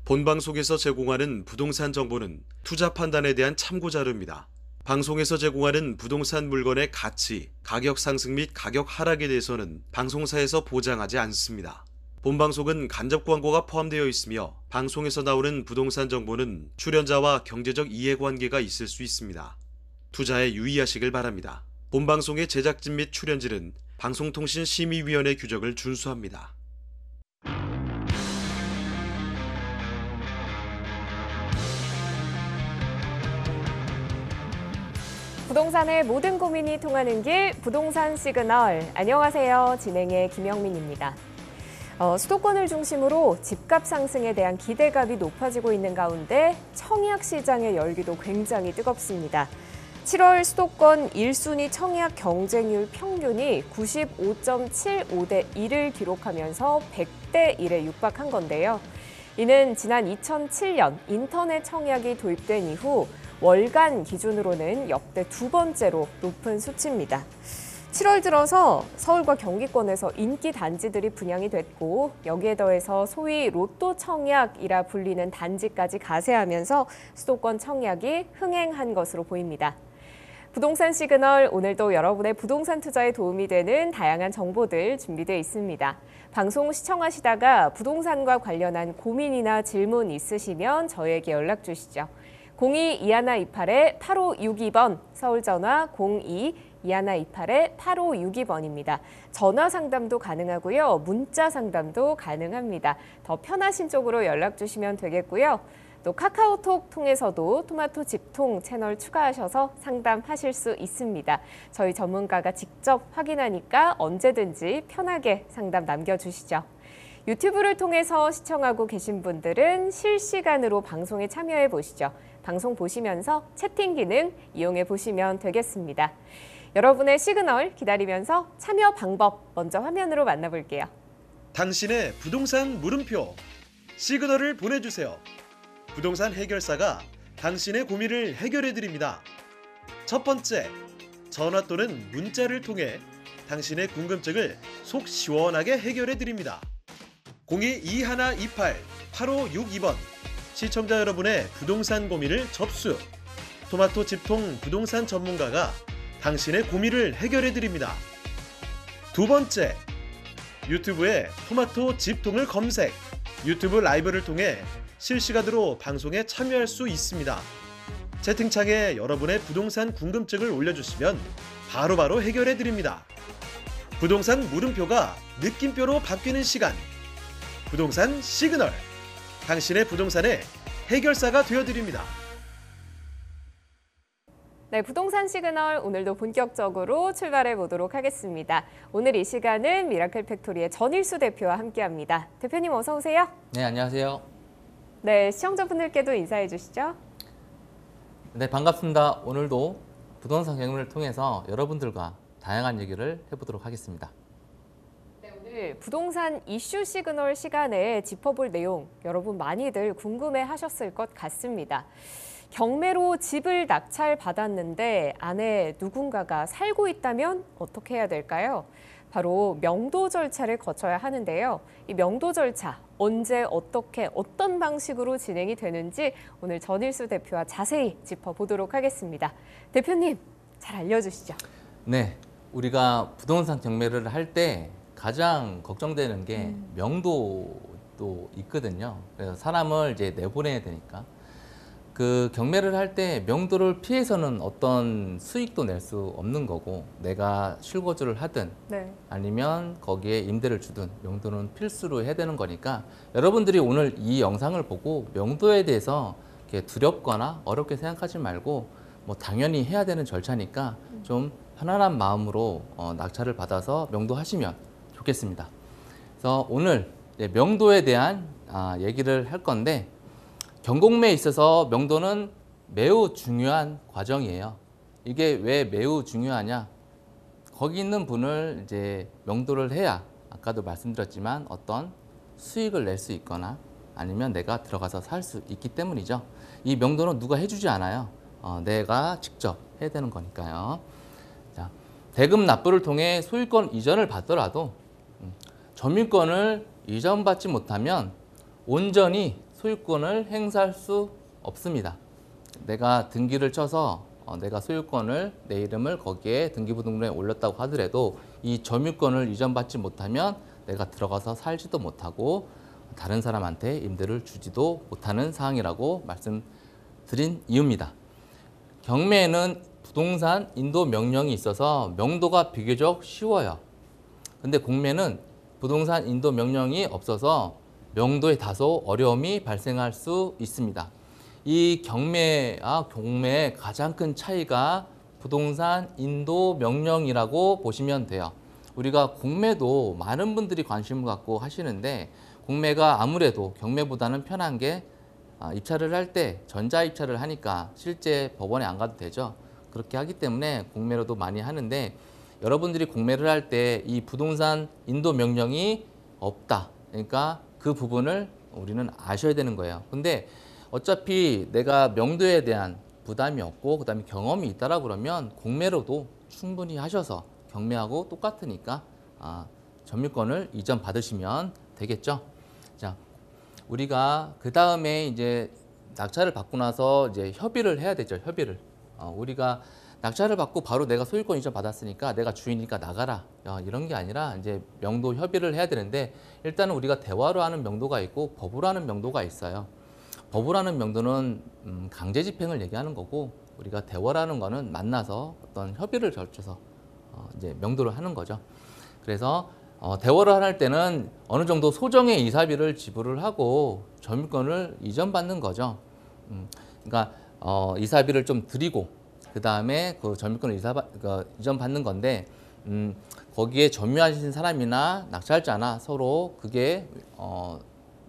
본방송에서 제공하는 부동산 정보는 투자 판단에 대한 참고 자료입니다. 방송에서 제공하는 부동산 물건의 가치, 가격 상승 및 가격 하락에 대해서는 방송사에서 보장하지 않습니다. 본방송은 간접 광고가 포함되어 있으며 방송에서 나오는 부동산 정보는 출연자와 경제적 이해관계가 있을 수 있습니다. 투자에 유의하시길 바랍니다. 본방송의 제작진 및 출연진은 방송통신심의위원회 규정을 준수합니다. 부동산의 모든 고민이 통하는 길, 부동산 시그널. 안녕하세요. 진행의 김영민입니다. 수도권을 중심으로 집값 상승에 대한 기대감이 높아지고 있는 가운데 청약 시장의 열기도 굉장히 뜨겁습니다. 7월 수도권 1순위 청약 경쟁률 평균이 95.75대 1을 기록하면서 100대 1에 육박한 건데요. 이는 지난 2007년 인터넷 청약이 도입된 이후 월간 기준으로는 역대 두 번째로 높은 수치입니다. 7월 들어서 서울과 경기권에서 인기 단지들이 분양이 됐고 여기에 더해서 소위 로또 청약이라 불리는 단지까지 가세하면서 수도권 청약이 흥행한 것으로 보입니다. 부동산 시그널, 오늘도 여러분의 부동산 투자에 도움이 되는 다양한 정보들 준비되어 있습니다. 방송 시청하시다가 부동산과 관련한 고민이나 질문 있으시면 저희에게 연락 주시죠. 02-2128-8562번, 서울 전화 02-2128-8562번입니다. 전화 상담도 가능하고요. 문자 상담도 가능합니다. 더 편하신 쪽으로 연락 주시면 되겠고요. 또 카카오톡 통해서도 토마토 집통 채널 추가하셔서 상담하실 수 있습니다. 저희 전문가가 직접 확인하니까 언제든지 편하게 상담 남겨주시죠. 유튜브를 통해서 시청하고 계신 분들은 실시간으로 방송에 참여해 보시죠. 방송 보시면서 채팅 기능 이용해 보시면 되겠습니다. 여러분의 시그널 기다리면서 참여 방법 먼저 화면으로 만나볼게요. 당신의 부동산 물음표 시그널을 보내주세요. 부동산 해결사가 당신의 고민을 해결해 드립니다. 첫 번째, 전화 또는 문자를 통해 당신의 궁금증을 속 시원하게 해결해 드립니다. 02-2128-8562번 시청자 여러분의 부동산 고민을 접수. 토마토 집통 부동산 전문가가 당신의 고민을 해결해 드립니다. 두 번째, 유튜브에 토마토 집통을 검색. 유튜브 라이브를 통해 실시간으로 방송에 참여할 수 있습니다. 채팅창에 여러분의 부동산 궁금증을 올려주시면 바로바로 해결해 드립니다. 부동산 물음표가 느낌표로 바뀌는 시간. 부동산 시그널. 당신의 부동산의 해결사가 되어드립니다. 네, 부동산 시그널 오늘도 본격적으로 출발해 보도록 하겠습니다. 오늘 이 시간은 미라클 팩토리의 전일수 대표와 함께합니다. 대표님 어서 오세요. 네, 안녕하세요. 네, 시청자분들께도 인사해 주시죠. 네, 반갑습니다. 오늘도 부동산 경험을 통해서 여러분들과 다양한 얘기를 해보도록 하겠습니다. 네, 오늘 부동산 이슈 시그널 시간에 짚어볼 내용 여러분 많이들 궁금해 하셨을 것 같습니다. 경매로 집을 낙찰받았는데 안에 누군가가 살고 있다면 어떻게 해야 될까요? 바로 명도 절차를 거쳐야 하는데요. 이 명도 절차 언제 어떻게 어떤 방식으로 진행이 되는지 오늘 전일수 대표와 자세히 짚어보도록 하겠습니다. 대표님 잘 알려주시죠. 네, 우리가 부동산 경매를 할 때 가장 걱정되는 게 명도도 있거든요. 그래서 사람을 이제 내보내야 되니까 그 경매를 할 때 명도를 피해서는 어떤 수익도 낼 수 없는 거고 내가 실거주를 하든 네. 아니면 거기에 임대를 주든 명도는 필수로 해야 되는 거니까 여러분들이 오늘 이 영상을 보고 명도에 대해서 이렇게 두렵거나 어렵게 생각하지 말고 뭐 당연히 해야 되는 절차니까 좀 편안한 마음으로 낙찰을 받아서 명도하시면 좋겠습니다. 그래서 오늘 명도에 대한 얘기를 할 건데 경공매에 있어서 명도는 매우 중요한 과정이에요. 이게 왜 매우 중요하냐? 거기 있는 분을 이제 명도를 해야 아까도 말씀드렸지만 어떤 수익을 낼 수 있거나 아니면 내가 들어가서 살 수 있기 때문이죠. 이 명도는 누가 해주지 않아요. 내가 직접 해야 되는 거니까요. 자, 대금 납부를 통해 소유권 이전을 받더라도 점유권을 이전받지 못하면 온전히 소유권을 행사할 수 없습니다. 내가 등기를 쳐서 내가 소유권을 내 이름을 거기에 등기부등본에 올렸다고 하더라도 이 점유권을 이전받지 못하면 내가 들어가서 살지도 못하고 다른 사람한테 임대를 주지도 못하는 사항이라고 말씀드린 이유입니다. 경매에는 부동산 인도 명령이 있어서 명도가 비교적 쉬워요. 근데 공매는 부동산 인도 명령이 없어서 명도에 다소 어려움이 발생할 수 있습니다. 이 경매와 공매의 가장 큰 차이가 부동산 인도 명령이라고 보시면 돼요. 우리가 공매도 많은 분들이 관심을 갖고 하시는데 공매가 아무래도 경매보다는 편한 게 입찰을 할 때 전자 입찰을 하니까 실제 법원에 안 가도 되죠. 그렇게 하기 때문에 공매로도 많이 하는데 여러분들이 공매를 할 때 이 부동산 인도 명령이 없다. 그러니까 그 부분을 우리는 아셔야 되는 거예요. 근데 어차피 내가 명도에 대한 부담이 없고 그다음에 경험이 있다라 그러면 공매로도 충분히 하셔서 경매하고 똑같으니까 점유권을 이전 받으시면 되겠죠. 자, 우리가 그 다음에 이제 낙찰을 받고 나서 이제 협의를 해야 되죠. 협의를. 우리가 낙찰을 받고 바로 내가 소유권 이전 받았으니까 내가 주인이니까 나가라. 이런 게 아니라 이제 명도 협의를 해야 되는데 일단은 우리가 대화로 하는 명도가 있고 법으로 하는 명도가 있어요. 법으로 하는 명도는 강제 집행을 얘기하는 거고 우리가 대화라는 거는 만나서 어떤 협의를 거쳐서 이제 명도를 하는 거죠. 그래서 대화를 할 때는 어느 정도 소정의 이사비를 지불을 하고 점유권을 이전받는 거죠. 그러니까 이사비를 좀 드리고 그 다음에 그 점유권을 이전받는 건데 거기에 점유하신 사람이나 낙찰자나 서로 그게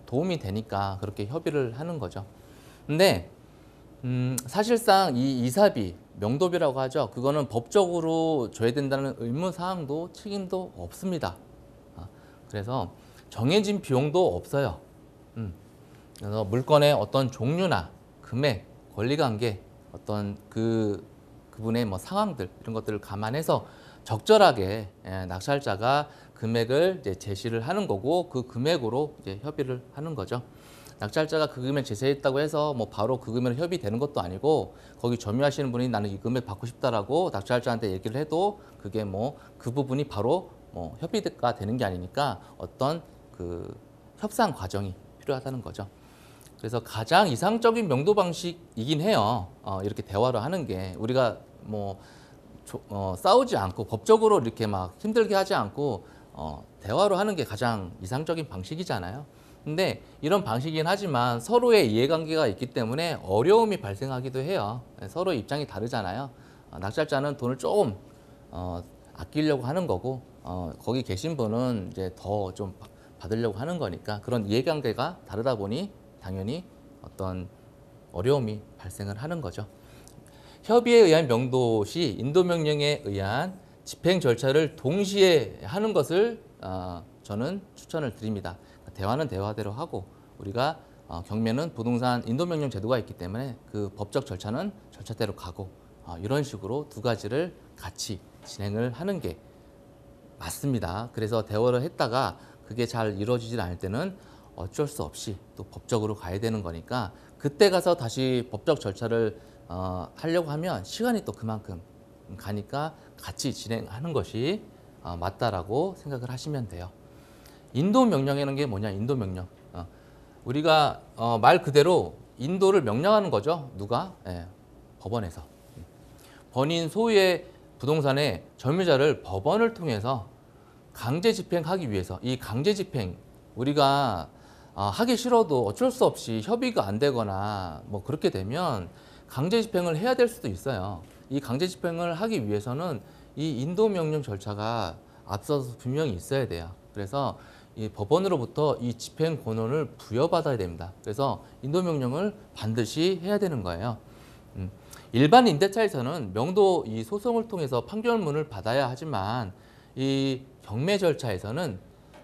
도움이 되니까 그렇게 협의를 하는 거죠. 근데 사실상 이 이사비, 명도비라고 하죠. 그거는 법적으로 줘야 된다는 의무사항도 책임도 없습니다. 그래서 정해진 비용도 없어요. 그래서 물건의 어떤 종류나 금액, 권리관계, 어떤 그분의 뭐 상황들 이런 것들을 감안해서 적절하게 낙찰자가 금액을 이제 제시를 하는 거고 그 금액으로 이제 협의를 하는 거죠. 낙찰자가 그 금액 제시했다고 해서 뭐 바로 그 금액으로 협의되는 것도 아니고 거기 점유하시는 분이 나는 이 금액 받고 싶다라고 낙찰자한테 얘기를 해도 그게 뭐 그 부분이 바로 뭐 협의가 되는 게 아니니까 어떤 그 협상 과정이 필요하다는 거죠. 그래서 가장 이상적인 명도 방식이긴 해요. 이렇게 대화로 하는 게 우리가 뭐 싸우지 않고 법적으로 이렇게 막 힘들게 하지 않고 대화로 하는 게 가장 이상적인 방식이잖아요. 근데 이런 방식이긴 하지만 서로의 이해관계가 있기 때문에 어려움이 발생하기도 해요. 서로 입장이 다르잖아요. 낙찰자는 돈을 조금 아끼려고 하는 거고 거기 계신 분은 이제 더 좀 받으려고 하는 거니까 그런 이해관계가 다르다 보니 당연히 어떤 어려움이 발생을 하는 거죠. 협의에 의한 명도 시 인도명령에 의한 집행 절차를 동시에 하는 것을 저는 추천을 드립니다. 대화는 대화대로 하고 우리가 경매는 부동산 인도명령 제도가 있기 때문에 그 법적 절차는 절차대로 가고 이런 식으로 두 가지를 같이 진행을 하는 게 맞습니다. 그래서 대화를 했다가 그게 잘 이루어지지 않을 때는 어쩔 수 없이 또 법적으로 가야 되는 거니까 그때 가서 다시 법적 절차를 하려고 하면 시간이 또 그만큼 가니까 같이 진행하는 것이 맞다라고 생각을 하시면 돼요. 인도 명령이라는 게 뭐냐? 인도 명령. 우리가 말 그대로 인도를 명령하는 거죠. 누가? 법원에서. 본인 소유의 부동산의 점유자를 법원을 통해서 강제 집행하기 위해서 이 강제 집행 우리가 하기 싫어도 어쩔 수 없이 협의가 안 되거나 뭐 그렇게 되면 강제 집행을 해야 될 수도 있어요. 이 강제 집행을 하기 위해서는 이 인도 명령 절차가 앞서서 분명히 있어야 돼요. 그래서 이 법원으로부터 이 집행 권한을 부여받아야 됩니다. 그래서 인도 명령을 반드시 해야 되는 거예요. 일반 임대차에서는 명도 이 소송을 통해서 판결문을 받아야 하지만 이 경매 절차에서는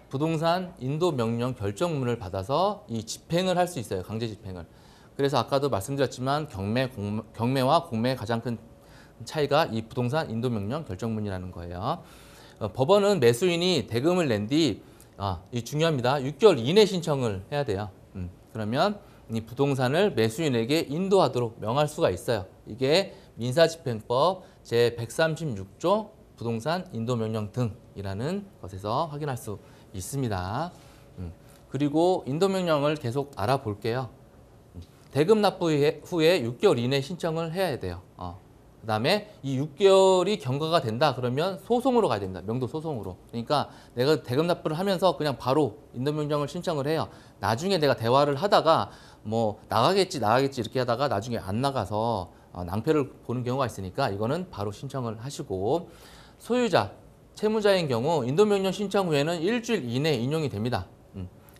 부동산 인도 명령 결정문을 받아서 이 집행을 할 수 있어요. 강제 집행을. 그래서 아까도 말씀드렸지만 경매와 공매의 가장 큰 차이가 이 부동산 인도 명령 결정문이라는 거예요. 법원은 매수인이 대금을 낸 뒤 이 중요합니다. 6개월 이내 신청을 해야 돼요. 그러면 이 부동산을 매수인에게 인도하도록 명할 수가 있어요. 이게 민사집행법 제136조 부동산 인도명령 등이라는 것에서 확인할 수 있습니다. 그리고 인도명령을 계속 알아볼게요. 대금 납부 후에 6개월 이내 신청을 해야 돼요. 그다음에 이 6개월이 경과가 된다 그러면 소송으로 가야 됩니다. 명도 소송으로. 그러니까 내가 대금 납부를 하면서 그냥 바로 인도명령을 신청을 해요. 나중에 내가 대화를 하다가 뭐 나가겠지 이렇게 하다가 나중에 안 나가서 낭패를 보는 경우가 있으니까 이거는 바로 신청을 하시고, 소유자, 채무자인 경우 인도명령 신청 후에는 일주일 이내에 인용이 됩니다.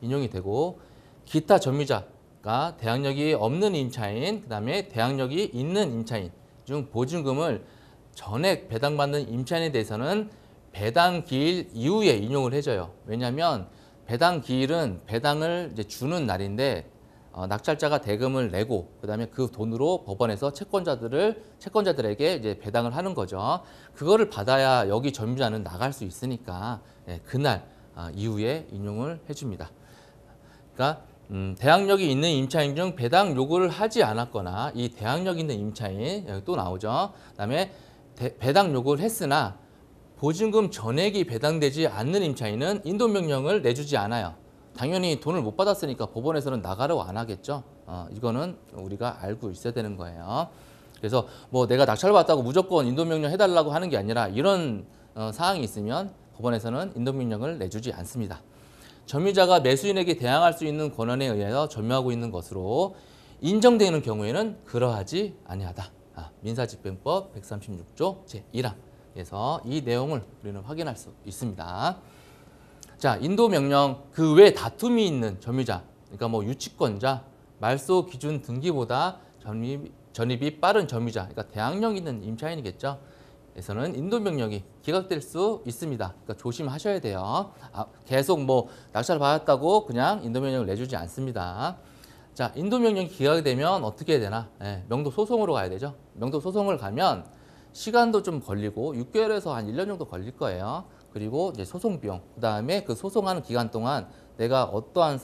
인용이 되고, 기타 점유자가 대항력이 없는 임차인, 그다음에 대항력이 있는 임차인 중 보증금을 전액 배당받는 임차인에 대해서는 배당 기일 이후에 인용을 해줘요. 왜냐하면 배당 기일은 배당을 이제 주는 날인데 낙찰자가 대금을 내고 그다음에 그 돈으로 법원에서 채권자들에게 이제 배당을 하는 거죠. 그거를 받아야 여기 점유자는 나갈 수 있으니까 그날 이후에 인용을 해줍니다. 그러니까 대항력이 있는 임차인 중 배당 요구를 하지 않았거나, 이 대항력 있는 임차인 여기 또 나오죠. 그다음에 배당 요구를 했으나 보증금 전액이 배당되지 않는 임차인은 인도명령을 내주지 않아요. 당연히 돈을 못 받았으니까 법원에서는 나가라고 안 하겠죠. 이거는 우리가 알고 있어야 되는 거예요. 그래서 뭐 내가 낙찰받았다고 무조건 인도명령 해달라고 하는 게 아니라 이런 사항이 있으면 법원에서는 인도명령을 내주지 않습니다. 점유자가 매수인에게 대항할 수 있는 권한에 의하여 점유하고 있는 것으로 인정되는 경우에는 그러하지 아니하다. 민사집행법 136조 제1항에서 이 내용을 우리는 확인할 수 있습니다. 자, 인도명령 그 외 다툼이 있는 점유자, 그러니까 뭐 유치권자, 말소 기준 등기보다 전입이 빠른 점유자, 그러니까 대항력 있는 임차인이겠죠. 에서는 인도명령이 기각될 수 있습니다. 그러니까 조심하셔야 돼요. 계속 뭐 낙찰 받았다고 그냥 인도명령을 내주지 않습니다. 자, 인도명령이 기각이 되면 어떻게 해야 되나? 명도 소송으로 가야 되죠. 명도 소송을 가면 시간도 좀 걸리고 6개월에서 한 1년 정도 걸릴 거예요. 그리고 이제 소송 비용, 그다음에 그 소송하는 기간 동안 내가 어떠한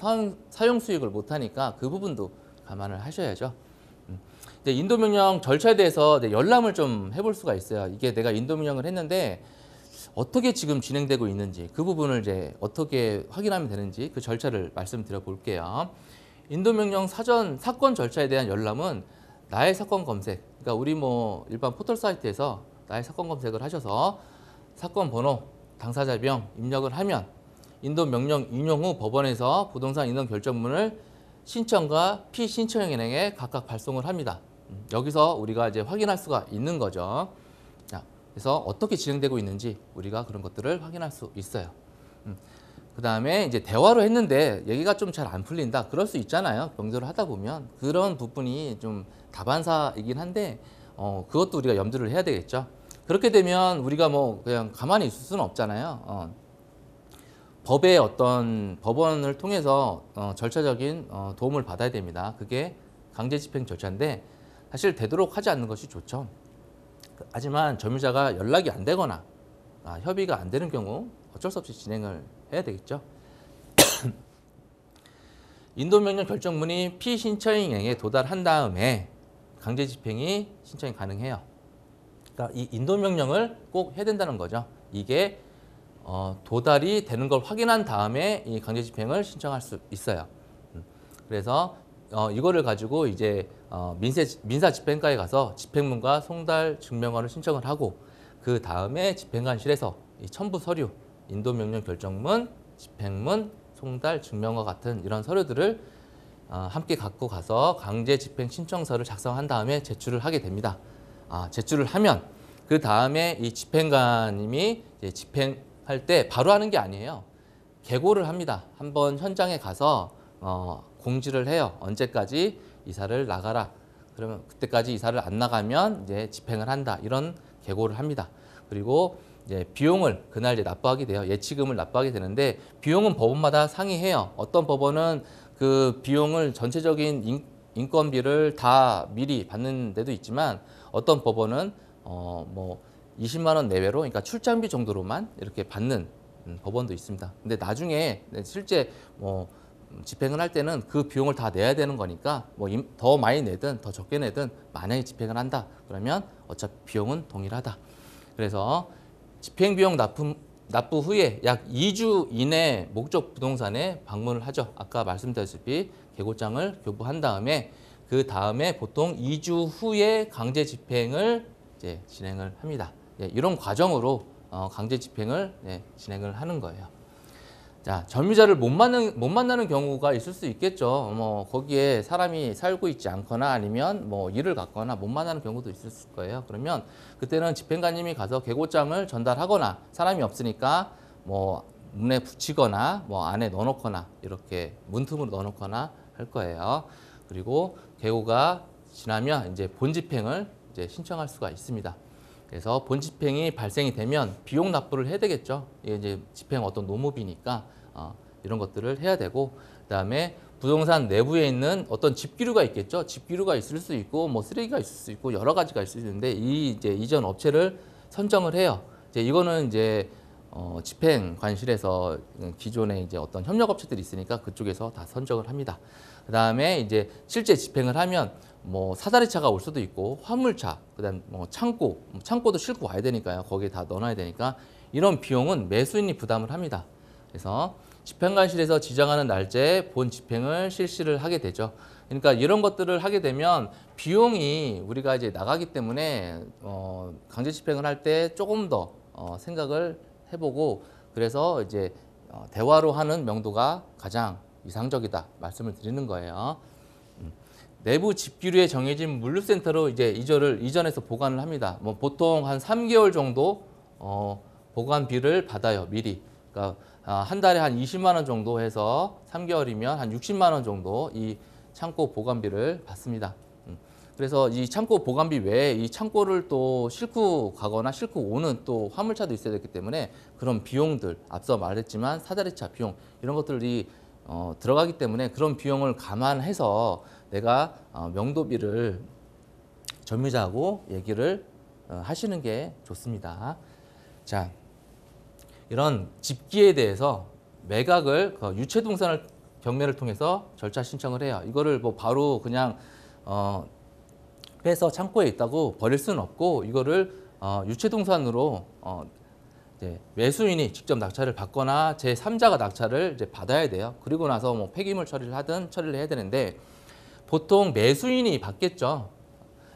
사용 수익을 못 하니까 그 부분도 감안을 하셔야죠. 이제 인도명령 절차에 대해서 열람을 좀 해볼 수가 있어요. 이게 내가 인도명령을 했는데 어떻게 지금 진행되고 있는지, 그 부분을 이제 어떻게 확인하면 되는지 그 절차를 말씀드려 볼게요. 인도명령 사전 사건 절차에 대한 열람은 나의 사건 검색, 그러니까 우리 뭐 일반 포털 사이트에서 나의 사건 검색을 하셔서 사건 번호, 당사자명 입력을 하면 인도명령 인용 후 법원에서 부동산 인도 결정문을 신청과 피신청인에게 각각 발송을 합니다. 여기서 우리가 이제 확인할 수가 있는 거죠. 자, 그래서 어떻게 진행되고 있는지 우리가 그런 것들을 확인할 수 있어요. 그 다음에 이제 대화로 했는데 얘기가 좀 잘 안 풀린다. 그럴 수 있잖아요. 명도를 하다 보면 그런 부분이 좀 다반사이긴 한데 그것도 우리가 염두를 해야 되겠죠. 그렇게 되면 우리가 뭐 그냥 가만히 있을 수는 없잖아요. 법의 어떤 법원을 통해서 절차적인 도움을 받아야 됩니다. 그게 강제집행 절차인데 사실 되도록 하지 않는 것이 좋죠. 하지만 점유자가 연락이 안 되거나 협의가 안 되는 경우 어쩔 수 없이 진행을 해야 되겠죠. 인도명령 결정문이 피신청인에게 도달한 다음에 강제집행이 신청이 가능해요. 그러니까 이 인도명령을 꼭 해야 된다는 거죠. 이게 도달이 되는 걸 확인한 다음에 이 강제집행을 신청할 수 있어요. 그래서 이거를 가지고 이제 민사집행과에 가서 집행문과 송달 증명서를 신청을 하고 그 다음에 집행관실에서 이 첨부 서류, 인도명령 결정문, 집행문, 송달 증명서 같은 이런 서류들을 함께 갖고 가서 강제집행 신청서를 작성한 다음에 제출을 하게 됩니다. 제출을 하면 그 다음에 이 집행관님이 이제 집행할 때 바로 하는 게 아니에요. 계고를 합니다. 한번 현장에 가서 공지를 해요. 언제까지 이사를 나가라. 그러면 그때까지 이사를 안 나가면 이제 집행을 한다. 이런 계고를 합니다. 그리고 이제 비용을 그날 이제 납부하게 돼요. 예치금을 납부하게 되는데 비용은 법원마다 상이해요. 어떤 법원은 그 비용을 전체적인 인건비를 다 미리 받는 데도 있지만 어떤 법원은 뭐 20만 원 내외로, 그러니까 출장비 정도로만 이렇게 받는 법원도 있습니다. 근데 나중에 실제 뭐 집행을 할 때는 그 비용을 다 내야 되는 거니까 뭐 더 많이 내든 더 적게 내든 만약에 집행을 한다 그러면 어차피 비용은 동일하다. 그래서 집행 비용 납부 후에 약 2주 이내 목적 부동산에 방문을 하죠. 아까 말씀드렸다시피 계고장을 교부한 다음에 그 다음에 보통 2주 후에 강제 집행을 이제 진행을 합니다. 예, 이런 과정으로 강제 집행을 진행을 하는 거예요. 자, 점유자를 못 만나는 경우가 있을 수 있겠죠. 뭐 거기에 사람이 살고 있지 않거나 아니면 뭐 일을 갔거나 못 만나는 경우도 있을 거예요. 그러면 그때는 집행관님이 가서 계고장을 전달하거나 사람이 없으니까 뭐 문에 붙이거나 뭐 안에 넣어놓거나 이렇게 문틈으로 넣어놓거나 할 거예요. 그리고 계고가 지나면 이제 본집행을 이제 신청할 수가 있습니다. 그래서 본집행이 발생이 되면 비용 납부를 해야 되겠죠. 이게 이제 집행 어떤 노무비니까 이런 것들을 해야 되고, 그다음에 부동산 내부에 있는 어떤 집기류가 있겠죠. 집기류가 있을 수 있고, 뭐 쓰레기가 있을 수 있고 여러 가지가 있을 수 있는데 이제 이전 업체를 선정을 해요. 이제 이거는 이제 집행관실에서 기존에 이제 어떤 협력 업체들이 있으니까 그쪽에서 다 선정을 합니다. 그다음에 이제 실제 집행을 하면 뭐 사다리차가 올 수도 있고 화물차, 그다음 뭐 창고도 싣고 와야 되니까요. 거기에 다 넣어놔야 되니까 이런 비용은 매수인이 부담을 합니다. 그래서 집행관실에서 지정하는 날짜에 본 집행을 실시를 하게 되죠. 그러니까 이런 것들을 하게 되면 비용이 우리가 이제 나가기 때문에 강제 집행을 할 때 조금 더 생각을 해보고, 그래서 이제 대화로 하는 명도가 가장 이상적이다 말씀을 드리는 거예요. 내부 집기류에 정해진 물류센터로 이제 이전해서 보관을 합니다. 뭐 보통 한 3개월 정도 보관비를 받아요, 미리. 그러니까 한 달에 한 20만 원 정도 해서 3개월이면 한 60만 원 정도 이 창고 보관비를 받습니다. 그래서 이 창고 보관비 외에 이 창고를 또 싣고 가거나 싣고 오는 또 화물차도 있어야 되기 때문에 그런 비용들, 앞서 말했지만 사다리차 비용 이런 것들이 들어가기 때문에 그런 비용을 감안해서 내가 명도비를 점유자하고 얘기를 하시는 게 좋습니다. 자, 이런 집기에 대해서 매각을 유체동산을 경매를 통해서 절차 신청을 해요. 이거를 뭐 바로 그냥 빼서 창고에 있다고 버릴 수는 없고, 이거를 유체동산으로 이제 매수인이 직접 낙찰을 받거나 제3자가 낙찰을 이제 받아야 돼요. 그리고 나서 뭐 폐기물 처리를 하든 처리를 해야 되는데 보통 매수인이 받겠죠.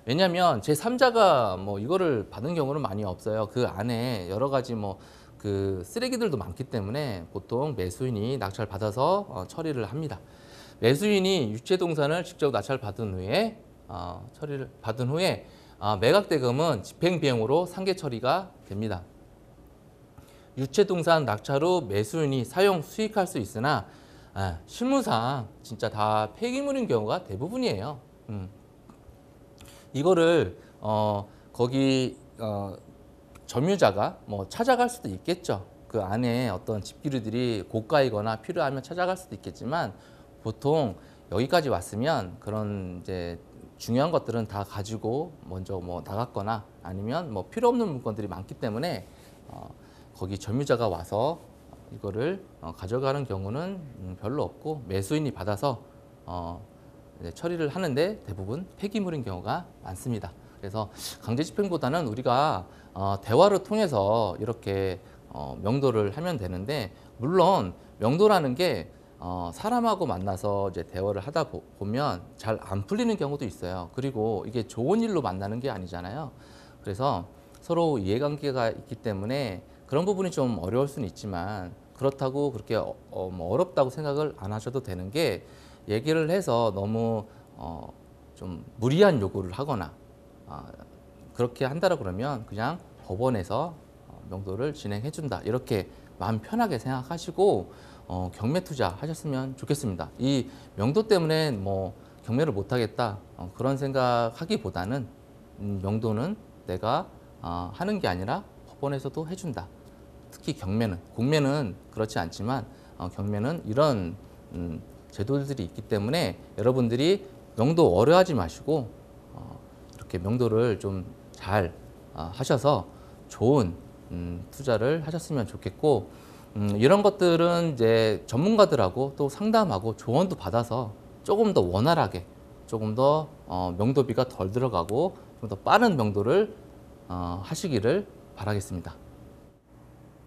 왜냐하면 제3자가 뭐 이거를 받은 경우는 많이 없어요. 그 안에 여러 가지 뭐 그 쓰레기들도 많기 때문에 보통 매수인이 낙찰 받아서 처리를 합니다. 매수인이 유체동산을 직접 낙찰 받은 후에 처리를 받은 후에 매각대금은 집행 비용으로 상계 처리가 됩니다. 유체동산 낙찰 후 매수인이 사용 수익할 수 있으나 실무상 진짜 다 폐기물인 경우가 대부분이에요. 이거를 거기 점유자가 뭐 찾아갈 수도 있겠죠. 그 안에 어떤 집기류들이 고가이거나 필요하면 찾아갈 수도 있겠지만 보통 여기까지 왔으면 그런 이제 중요한 것들은 다 가지고 먼저 뭐 나갔거나 아니면 뭐 필요 없는 물건들이 많기 때문에 거기 점유자가 와서 이거를 가져가는 경우는 별로 없고 매수인이 받아서 처리를 하는데 대부분 폐기물인 경우가 많습니다. 그래서 강제 집행보다는 우리가 대화를 통해서 이렇게 명도를 하면 되는데, 물론 명도라는 게 사람하고 만나서 이제 대화를 하다 보면 잘 안 풀리는 경우도 있어요. 그리고 이게 좋은 일로 만나는 게 아니잖아요. 그래서 서로 이해관계가 있기 때문에 그런 부분이 좀 어려울 수는 있지만, 그렇다고 그렇게 뭐 어렵다고 생각을 안 하셔도 되는 게, 얘기를 해서 너무 좀 무리한 요구를 하거나 그렇게 한다라 그러면 그냥 법원에서 명도를 진행해 준다, 이렇게 마음 편하게 생각하시고 경매 투자 하셨으면 좋겠습니다. 이 명도 때문에 뭐 경매를 못 하겠다 그런 생각하기보다는 명도는 내가 하는 게 아니라 법원에서도 해준다. 특히 경매는, 공매는 그렇지 않지만 경매는 이런 제도들이 있기 때문에 여러분들이 명도 어려워하지 마시고 이렇게 명도를 좀 잘 하셔서 좋은 투자를 하셨으면 좋겠고, 이런 것들은 이제 전문가들하고 또 상담하고 조언도 받아서 조금 더 원활하게, 조금 더 명도비가 덜 들어가고 좀 더 빠른 명도를 하시기를 바라겠습니다.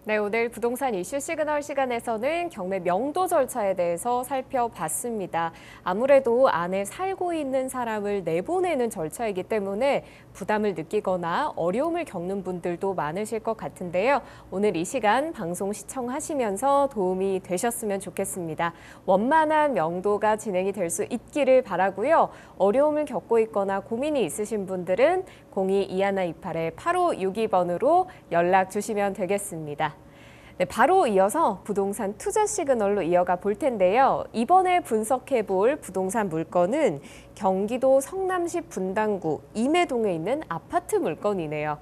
네, 오늘 부동산 이슈 시그널 시간에서는 경매 명도 절차에 대해서 살펴봤습니다. 아무래도 안에 살고 있는 사람을 내보내는 절차이기 때문에 부담을 느끼거나 어려움을 겪는 분들도 많으실 것 같은데요. 오늘 이 시간 방송 시청하시면서 도움이 되셨으면 좋겠습니다. 원만한 명도가 진행이 될 수 있기를 바라고요. 어려움을 겪고 있거나 고민이 있으신 분들은 02-2128-8562번으로 연락 주시면 되겠습니다. 네, 바로 이어서 부동산 투자 시그널로 이어가 볼 텐데요. 이번에 분석해 볼 부동산 물건은 경기도 성남시 분당구 임해동에 있는 아파트 물건이네요.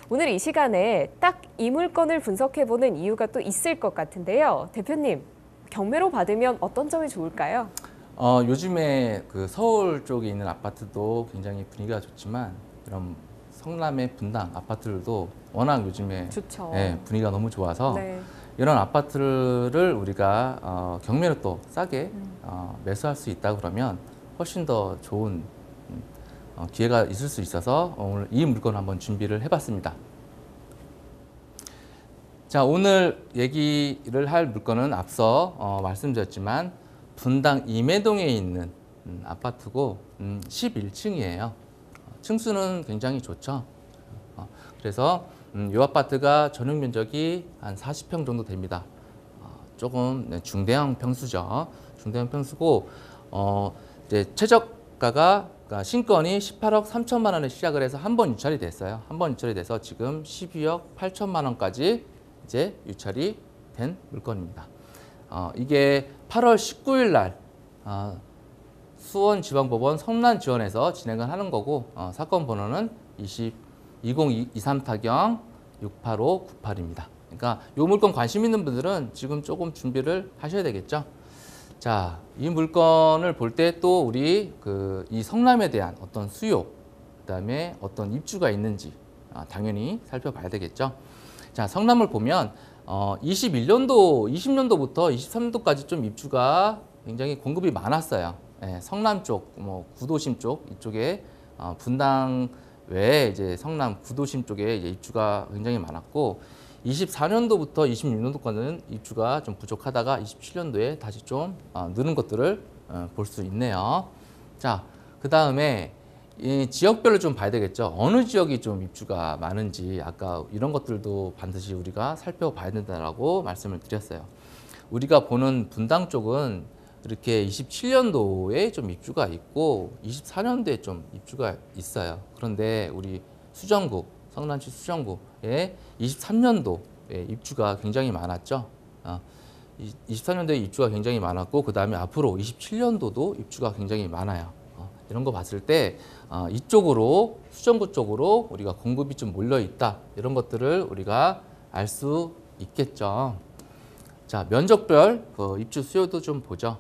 오늘 이 시간에 딱 이 물건을 분석해 보는 이유가 또 있을 것 같은데요. 대표님, 경매로 받으면 어떤 점이 좋을까요? 요즘에 그 서울 쪽에 있는 아파트도 굉장히 분위기가 좋지만 이런 성남의 분당 아파트들도 워낙 요즘에 좋죠. 네, 분위기가 너무 좋아서 네. 이런 아파트를 우리가 경매로 또 싸게 매수할 수 있다 그러면 훨씬 더 좋은 기회가 있을 수 있어서 오늘 이 물건을 한번 준비를 해봤습니다. 자, 오늘 얘기를 할 물건은 앞서 말씀드렸지만 분당 임해동에 있는 아파트고 11층이에요. 층수는 굉장히 좋죠. 그래서 이 아파트가 전용 면적이 한 40평 정도 됩니다. 조금 중대형 평수죠. 중대형 평수고 이제 최저가가 그러니까 신건이 18억 3천만 원에 시작을 해서 한 번 유찰이 됐어요. 한 번 유찰이 돼서 지금 12억 8천만 원까지 이제 유찰이 된 물건입니다. 이게 8월 19일 날 수원지방법원 성남지원에서 진행을 하는 거고 사건 번호는 2023타경 68598입니다. 그러니까 이 물건 관심 있는 분들은 지금 조금 준비를 하셔야 되겠죠. 자, 이 물건을 볼 때 또 우리 이 성남에 대한 어떤 수요, 그다음에 어떤 입주가 있는지 당연히 살펴봐야 되겠죠. 자, 성남을 보면 21년도, 20년도부터 23년도까지 좀 입주가 굉장히 공급이 많았어요. 예, 성남 쪽, 구도심 쪽 이쪽에 분당 외에 이제 성남 구도심 쪽에 이제 입주가 굉장히 많았고 24년도부터 26년도까지는 입주가 좀 부족하다가 27년도에 다시 좀 느는 것들을 볼 수 있네요. 자, 그 다음에 이 지역별로 좀 봐야 되겠죠. 어느 지역이 좀 입주가 많은지 아까 이런 것들도 반드시 우리가 살펴봐야 된다라고 말씀을 드렸어요. 우리가 보는 분당 쪽은 이렇게 27년도에 좀 입주가 있고 24년도에 좀 입주가 있어요. 그런데 우리 수정구, 성남시 수정구에 23년도에 입주가 굉장히 많았죠. 23년도에 입주가 굉장히 많았고 그 다음에 앞으로 27년도도 입주가 굉장히 많아요. 이런 거 봤을 때 이쪽으로 수정구 쪽으로 우리가 공급이 좀 몰려 있다 이런 것들을 우리가 알 수 있겠죠. 자, 면적별 입주 수요도 좀 보죠.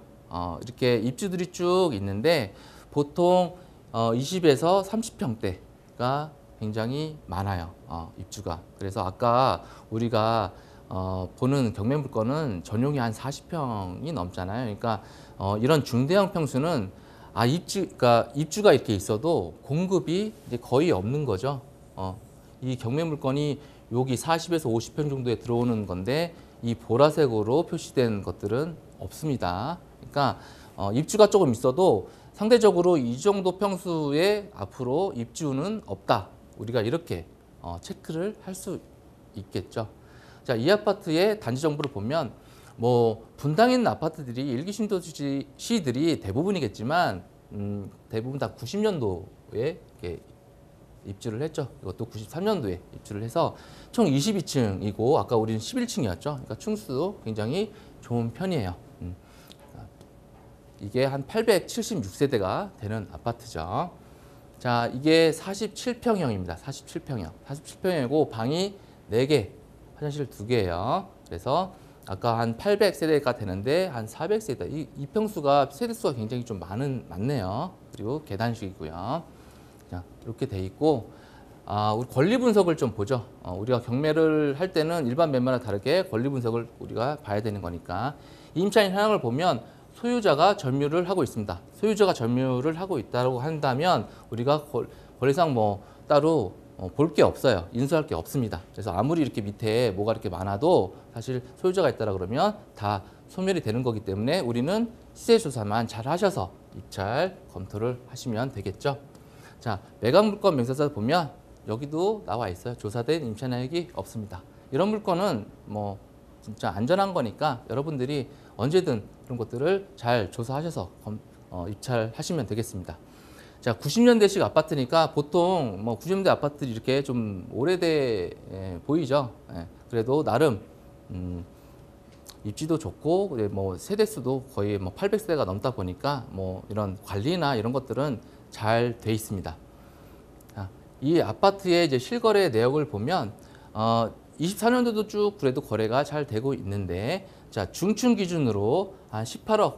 이렇게 입주들이 쭉 있는데 보통 20에서 30평대가 굉장히 많아요. 입주가. 그래서 아까 우리가 보는 경매 물건은 전용이 한 40평이 넘잖아요. 그러니까 이런 중대형 평수는 그러니까 입주가 이렇게 있어도 공급이 이제 거의 없는 거죠. 이 경매 물건이 여기 40에서 50평 정도에 들어오는 건데 이 보라색으로 표시된 것들은 없습니다. 그러니까 입주가 조금 있어도 상대적으로 이 정도 평수에 앞으로 입주는 없다. 우리가 이렇게 체크를 할 수 있겠죠. 자, 이 아파트의 단지 정보를 보면 분당에 있는 아파트들이 일기 신도시들이 대부분이겠지만 대부분 다 90년도에 이렇게 입주를 했죠. 이것도 93년도에 입주를 해서 총 22층이고 아까 우리는 11층이었죠. 그러니까 층수도 굉장히 좋은 편이에요. 이게 한 876세대가 되는 아파트죠. 자, 이게 47평형입니다. 47평형. 47평형이고 방이 4개, 화장실 2개예요. 그래서 아까 한 800세대가 되는데 한 400세대. 이 평수가 세대수가 굉장히 좀 많네요. 그리고 계단식이고요. 자, 이렇게 돼 있고 우리 권리 분석을 좀 보죠. 우리가 경매를 할 때는 일반 매매와 다르게 권리 분석을 우리가 봐야 되는 거니까 이 임차인 현황을 보면 소유자가 점유를 하고 있습니다. 소유자가 점유를 하고 있다고 한다면 우리가 권리상 뭐 따로 볼 게 없어요. 인수할 게 없습니다. 그래서 아무리 이렇게 밑에 뭐가 이렇게 많아도 사실 소유자가 있다라 그러면 다 소멸이 되는 거기 때문에 우리는 시세 조사만 잘 하셔서 입찰 검토를 하시면 되겠죠. 자, 매각 물건 명세서 보면 여기도 나와 있어요. 조사된 임차인액이 없습니다. 이런 물건은 뭐 진짜 안전한 거니까 여러분들이 언제든 이런 것들을 잘 조사하셔서 입찰하시면 되겠습니다. 자, 90년대식 아파트니까 보통 뭐 90년대 아파트들이 이렇게 좀 오래돼 보이죠. 그래도 나름 입지도 좋고 뭐 세대수도 거의 뭐 800세대가 넘다 보니까 뭐 이런 관리나 이런 것들은 잘 돼 있습니다. 이 아파트의 이제 실거래 내역을 보면 24년도도 쭉 그래도 거래가 잘 되고 있는데, 자, 중춘 기준으로 한 18억,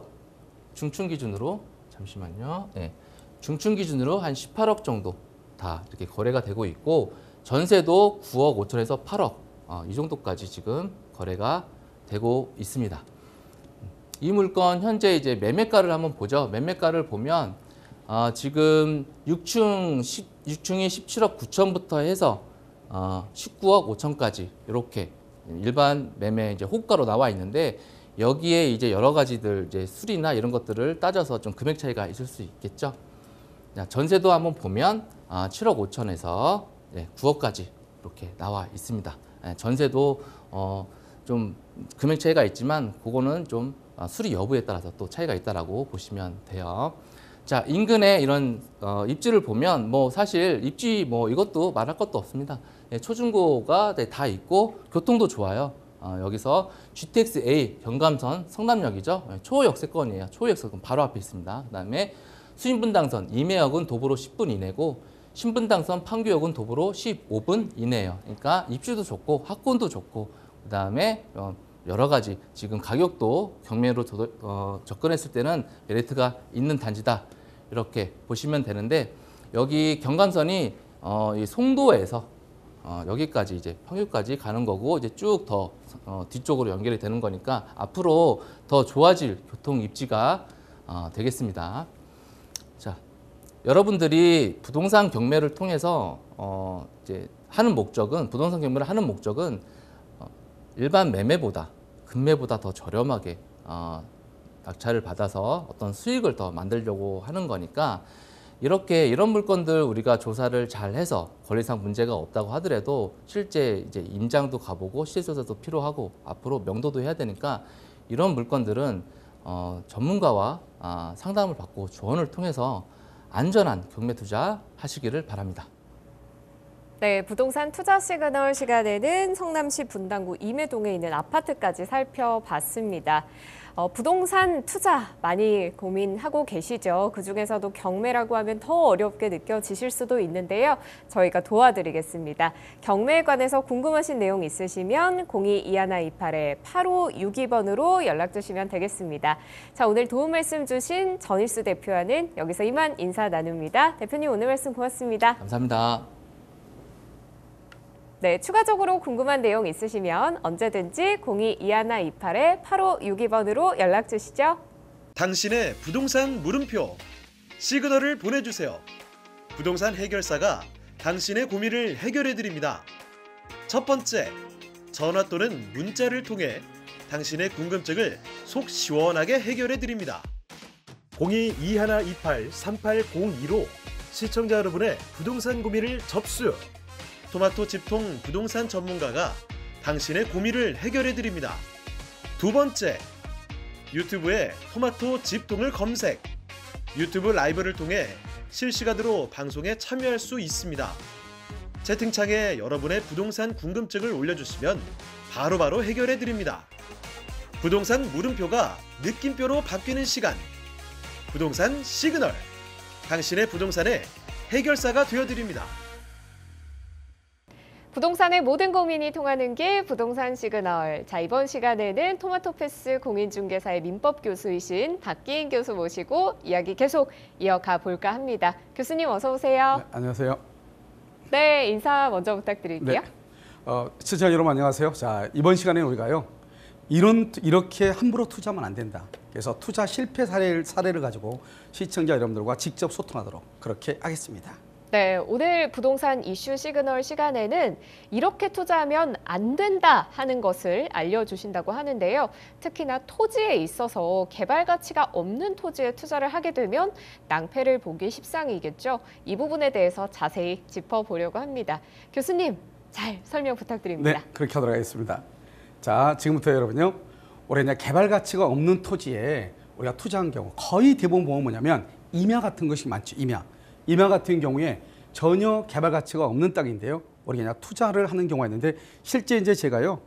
중춘 기준으로 잠시만요. 네. 중춘 기준으로 한 18억 정도 다 이렇게 거래가 되고 있고, 전세도 9억 5천에서 8억 이 정도까지 지금 거래가 되고 있습니다. 이 물건 현재 이제 매매가를 한번 보죠. 매매가를 보면 지금 6층이 17억 9천부터 해서 19억 5천까지 이렇게 일반 매매 이제 호가로 나와 있는데, 여기에 이제 여러 가지들 이제 수리나 이런 것들을 따져서 좀 금액 차이가 있을 수 있겠죠. 자, 전세도 한번 보면 7억 5천에서 9억까지 이렇게 나와 있습니다. 전세도 좀 금액 차이가 있지만 그거는 좀 수리 여부에 따라서 또 차이가 있다라고 보시면 돼요. 자, 인근에 이런 입지를 보면 뭐 사실 입지 뭐 이것도 말할 것도 없습니다. 초중고가 다 있고 교통도 좋아요. 여기서 GTX-A 경감선 성남역이죠. 초역세권이에요. 초역세권 바로 앞에 있습니다. 그다음에 수인분당선 임해역은 도보로 10분 이내고 신분당선 판교역은 도보로 15분 이내예요. 그러니까 입지도 좋고 학군도 좋고 그다음에 여러 가지 지금 가격도 경매로 접근했을 때는 메리트가 있는 단지다. 이렇게 보시면 되는데, 여기 경감선이 이 송도에서 여기까지 이제 평유까지 가는 거고, 이제 쭉 더 뒤쪽으로 연결이 되는 거니까 앞으로 더 좋아질 교통 입지가 되겠습니다. 자, 여러분들이 부동산 경매를 통해서 이제 하는 목적은, 부동산 경매를 하는 목적은 일반 매매보다 금매보다 더 저렴하게 낙찰을 받아서 어떤 수익을 더 만들려고 하는 거니까, 이렇게 이런 물건들 우리가 조사를 잘 해서 권리상 문제가 없다고 하더라도 실제 이제 임장도 가보고 시세조사도 필요하고 앞으로 명도도 해야 되니까 이런 물건들은 전문가와 상담을 받고 조언을 통해서 안전한 경매 투자 하시기를 바랍니다. 네, 부동산 투자 시그널 시간에는 성남시 분당구 임해동에 있는 아파트까지 살펴봤습니다. 부동산 투자 많이 고민하고 계시죠? 그중에서도 경매라고 하면 더 어렵게 느껴지실 수도 있는데요. 저희가 도와드리겠습니다. 경매에 관해서 궁금하신 내용 있으시면 02-2128-8562번으로 연락 주시면 되겠습니다. 자, 오늘 도움 말씀 주신 전일수 대표와는 여기서 이만 인사 나눕니다. 대표님, 오늘 말씀 고맙습니다. 감사합니다. 네, 추가적으로 궁금한 내용 있으시면 언제든지 02-2128-8562번으로 연락 주시죠. 당신의 부동산 물음표 시그널을 보내주세요. 부동산 해결사가 당신의 고민을 해결해 드립니다. 첫 번째, 전화 또는 문자를 통해 당신의 궁금증을 속 시원하게 해결해 드립니다. 02-2128-3802로 시청자 여러분의 부동산 고민을 접수. 토마토 집통 부동산 전문가가 당신의 고민을 해결해 드립니다. 두 번째, 유튜브에 토마토 집통을 검색. 유튜브 라이브를 통해 실시간으로 방송에 참여할 수 있습니다. 채팅창에 여러분의 부동산 궁금증을 올려주시면 바로바로 해결해 드립니다. 부동산 물음표가 느낌표로 바뀌는 시간. 부동산 시그널. 당신의 부동산의 해결사가 되어드립니다. 부동산의 모든 고민이 통하는 길 부동산 시그널. 자, 이번 시간에는 토마토패스 공인중개사의 민법 교수이신 박기인 교수 모시고 이야기 계속 이어가 볼까 합니다. 교수님 어서 오세요. 네, 안녕하세요. 네, 인사 먼저 부탁드릴게요. 시청자 여러분 안녕하세요. 자, 이번 시간에 우리가요. 이렇게 함부로 투자하면 안 된다. 그래서 투자 실패 사례를 가지고 시청자 여러분들과 직접 소통하도록 그렇게 하겠습니다. 네, 오늘 부동산 이슈 시그널 시간에는 이렇게 투자하면 안 된다 하는 것을 알려주신다고 하는데요. 특히나 토지에 있어서 개발 가치가 없는 토지에 투자를 하게 되면 낭패를 보기 십상이겠죠. 이 부분에 대해서 자세히 짚어보려고 합니다. 교수님, 잘 설명 부탁드립니다. 네, 그렇게 하도록 하겠습니다. 자, 지금부터 여러분요. 올해 이제 개발 가치가 없는 토지에 우리가 투자한 경우 거의 대부분 보면 뭐냐면 임야 같은 것이 많죠. 임야 같은 경우에 전혀 개발 가치가 없는 땅인데요. 우리가 그냥 투자를 하는 경우가 있는데 실제 이제 제가요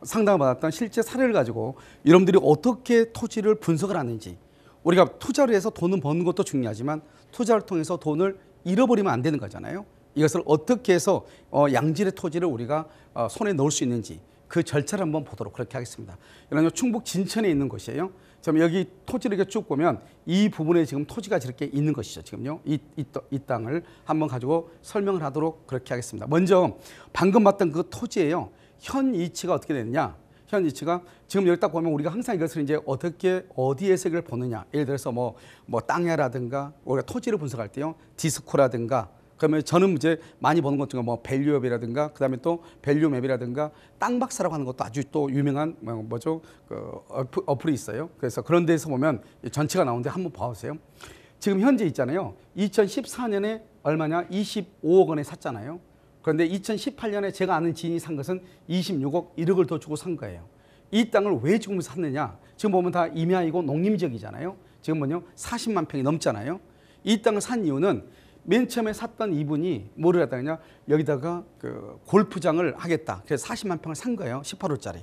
상담을 받았던 실제 사례를 가지고 여러분들이 어떻게 토지를 분석을 하는지 우리가 투자를 해서 돈을 버는 것도 중요하지만 투자를 통해서 돈을 잃어버리면 안 되는 거잖아요. 이것을 어떻게 해서 양질의 토지를 우리가 손에 넣을 수 있는지 그 절차를 한번 보도록 그렇게 하겠습니다. 이런 충북 진천에 있는 곳이에요. 지금 여기 토지를 이렇게 쭉 보면 이 부분에 지금 토지가 이렇게 있는 것이죠. 지금요. 이 땅을 한번 가지고 설명을 하도록 그렇게 하겠습니다. 먼저 방금 봤던 그 토지예요. 현 이치가 어떻게 되느냐? 현 이치가 지금 여기 딱 보면 우리가 항상 이것을 이제 어떻게 어디에서 이걸 보느냐? 예를 들어서 뭐 땅이라든가 우리가 토지를 분석할 때요. 디스코라든가 그러면 저는 이제 많이 보는 것 중에 뭐 밸류업이라든가 그다음에 또 밸류맵이라든가 땅박사라고 하는 것도 아주 또 유명한 뭐죠 그 어플이 있어요. 그래서 그런 데서 보면 전체가 나오는데 한번 봐보세요. 지금 현재 있잖아요. 2014년에 얼마냐? 25억 원에 샀잖아요. 그런데 2018년에 제가 아는 지인이 산 것은 26억 1억을 더 주고 산 거예요. 이 땅을 왜 지금 샀느냐? 지금 보면 다 임야이고 농림지역이잖아요. 지금 뭐냐? 40만 평이 넘잖아요. 이 땅을 산 이유는 맨 처음에 샀던 이분이 뭐를 했다냐 여기다가 그 골프장을 하겠다. 그래서 40만 평을 산 거예요. 18호짜리.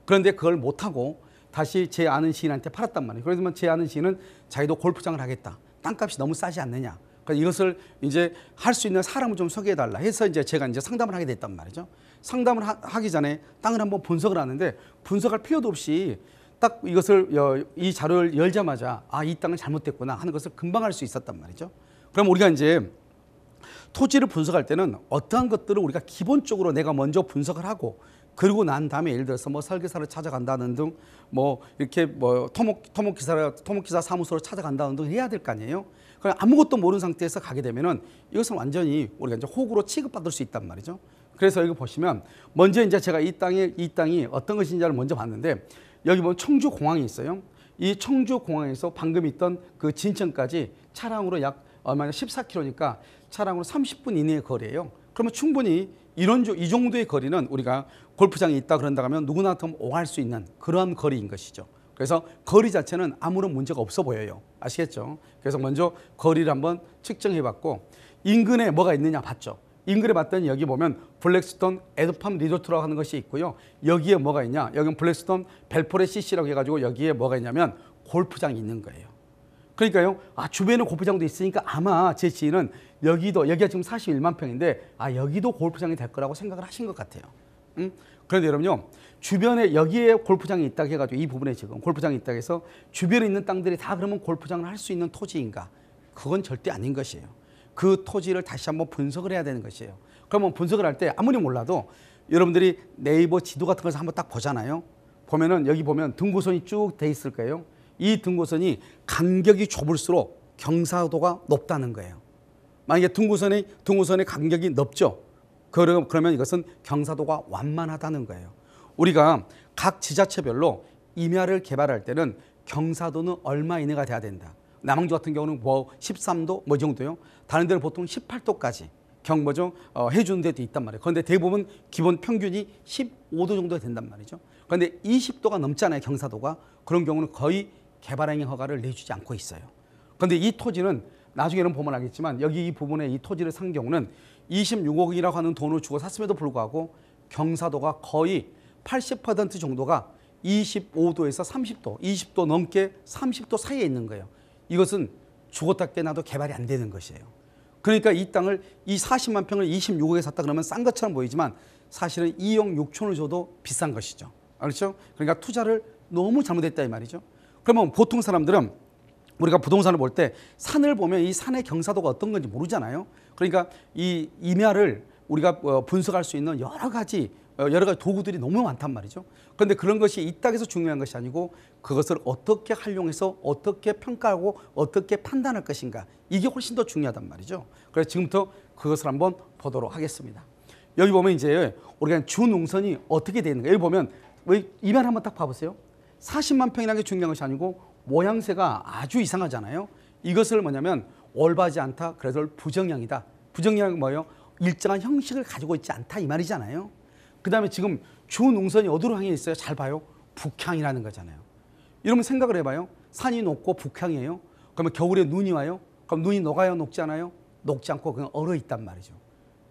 그런데 그걸 못하고 다시 제 아는 시인한테 팔았단 말이에요. 그러면 제 아는 시인은 자기도 골프장을 하겠다. 땅값이 너무 싸지 않느냐. 그러니까 이것을 이제 할 수 있는 사람을 좀 소개해달라 해서 이제 제가 이제 상담을 하게 됐단 말이죠. 상담을 하기 전에 땅을 한번 분석을 하는데 분석할 필요도 없이 딱 이것을 이 자료를 열자마자 아, 이 땅은 잘못됐구나 하는 것을 금방 알 수 있었단 말이죠. 그럼 우리가 이제 토지를 분석할 때는 어떠한 것들을 우리가 기본적으로 내가 먼저 분석을 하고 그리고 난 다음에 예를 들어서 뭐 설계사를 찾아간다는 등 뭐 이렇게 뭐 토목기사 사무소를 찾아간다는 등 해야 될 거 아니에요. 그럼 아무것도 모르는 상태에서 가게 되면은 이것은 완전히 우리가 이제 호구로 취급받을 수 있단 말이죠. 그래서 여기 보시면 먼저 이제 제가 이 땅이 어떤 것인지를 먼저 봤는데 여기 보면 청주공항이 있어요. 이 청주공항에서 방금 있던 그 진천까지 차량으로 약 얼마나 14km니까 차량으로 30분 이내의 거리예요. 그러면 충분히 이 정도의 거리는 우리가 골프장이 있다 그런다 하면 누구나 좀 오갈 수 있는 그러한 거리인 것이죠. 그래서 거리 자체는 아무런 문제가 없어 보여요. 아시겠죠? 그래서 먼저 거리를 한번 측정해 봤고 인근에 뭐가 있느냐 봤죠. 인근에 봤더니 여기 보면 블랙스톤 에드팜 리조트라고 하는 것이 있고요. 여기에 뭐가 있냐? 여기는 블랙스톤 벨포레 CC라고 해가지고 여기에 뭐가 있냐면 골프장이 있는 거예요. 그러니까요. 아, 주변에 골프장도 있으니까 아마 제 지인은 여기가 지금 41만 평인데 아, 여기도 골프장이 될 거라고 생각을 하신 것 같아요. 그런데 여러분요. 주변에 여기에 골프장이 있다 해가지고 이 부분에 지금 골프장이 있다 해서 주변에 있는 땅들이 다 그러면 골프장을 할 수 있는 토지인가? 그건 절대 아닌 것이에요. 그 토지를 다시 한번 분석을 해야 되는 것이에요. 그러면 분석을 할 때 아무리 몰라도 여러분들이 네이버 지도 같은 것을 한번 딱 보잖아요. 보면은 여기 보면 등고선이 쭉 돼 있을 거예요. 이 등고선이 간격이 좁을수록 경사도가 높다는 거예요. 만약에 등고선의 간격이 넓죠. 그러면 이것은 경사도가 완만하다는 거예요. 우리가 각 지자체별로 임야를 개발할 때는 경사도는 얼마 이내가 돼야 된다. 남항주 같은 경우는 뭐 13도 뭐 정도요. 다른 데는 보통 18도까지 해주는 데도 있단 말이에요. 그런데 대부분 기본 평균이 15도 정도 된단 말이죠. 그런데 20도가 넘잖아요. 경사도가. 그런 경우는 거의 개발행위 허가를 내주지 않고 있어요. 그런데 이 토지는 나중에는 보면 알겠지만 여기 이 부분에 이 토지를 산 경우는 26억이라고 하는 돈을 주고 샀음에도 불구하고 경사도가 거의 80% 정도가 25도에서 30도, 20도 넘게 30도 사이에 있는 거예요. 이것은 죽었다 깨나도 개발이 안 되는 것이에요. 그러니까 이 땅을 이 40만 평을 26억에 샀다 그러면 싼 것처럼 보이지만 사실은 2억 6천을 줘도 비싼 것이죠. 그렇죠? 그러니까 투자를 너무 잘못했다 이 말이죠. 그러면 보통 사람들은 우리가 부동산을 볼 때 산을 보면 이 산의 경사도가 어떤 건지 모르잖아요. 그러니까 이 임야를 우리가 분석할 수 있는 여러 가지 도구들이 너무 많단 말이죠. 그런데 그런 것이 있다고 해서 중요한 것이 아니고 그것을 어떻게 활용해서 어떻게 평가하고 어떻게 판단할 것인가, 이게 훨씬 더 중요하단 말이죠. 그래서 지금부터 그것을 한번 보도록 하겠습니다. 여기 보면 이제 우리가 주농선이 어떻게 되어 있는가. 여기 보면 이면 한번 딱 봐보세요. 40만 평이라는 게 중요한 것이 아니고 모양새가 아주 이상하잖아요. 이것을 뭐냐면 올바지 않다, 그래서 부정형이다. 부정형은 뭐예요? 일정한 형식을 가지고 있지 않다 이 말이잖아요. 그 다음에 지금 주농선이 어디로 향해 있어요? 잘 봐요. 북향이라는 거잖아요. 여러분 생각을 해봐요. 산이 높고 북향이에요. 그러면 겨울에 눈이 와요. 그럼 눈이 녹아요? 녹지 않아요? 녹지 않고 그냥 얼어 있단 말이죠.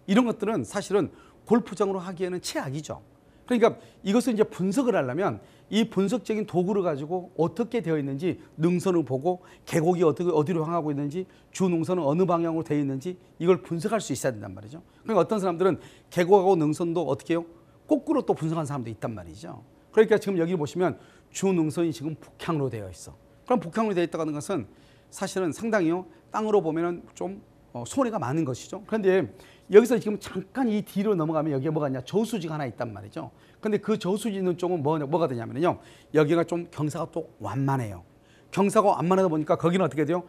이런 것들은 사실은 골프장으로 하기에는 최악이죠. 그러니까 이것을 이제 분석을 하려면 이 분석적인 도구를 가지고 어떻게 되어 있는지 능선을 보고 계곡이 어디로 향하고 있는지 주능선은 어느 방향으로 되어 있는지 이걸 분석할 수 있어야 된단 말이죠. 그러니까 어떤 사람들은 계곡하고 능선도 어떻게 해요? 거꾸로 또 분석한 사람도 있단 말이죠. 그러니까 지금 여기 보시면 주능선이 지금 북향으로 되어 있어. 그럼 북향으로 되어 있다는 것은 사실은 상당히요 땅으로 보면은 좀 손해가 많은 것이죠. 그런데 여기서 지금 잠깐 이 뒤로 넘어가면 여기에 뭐가 있냐, 저수지가 하나 있단 말이죠. 근데 그 저수지 있는 쪽은 뭐가 되냐면요, 여기가 좀 경사가 또 완만해요. 경사가 완만하다 보니까 거기는 어떻게 돼요?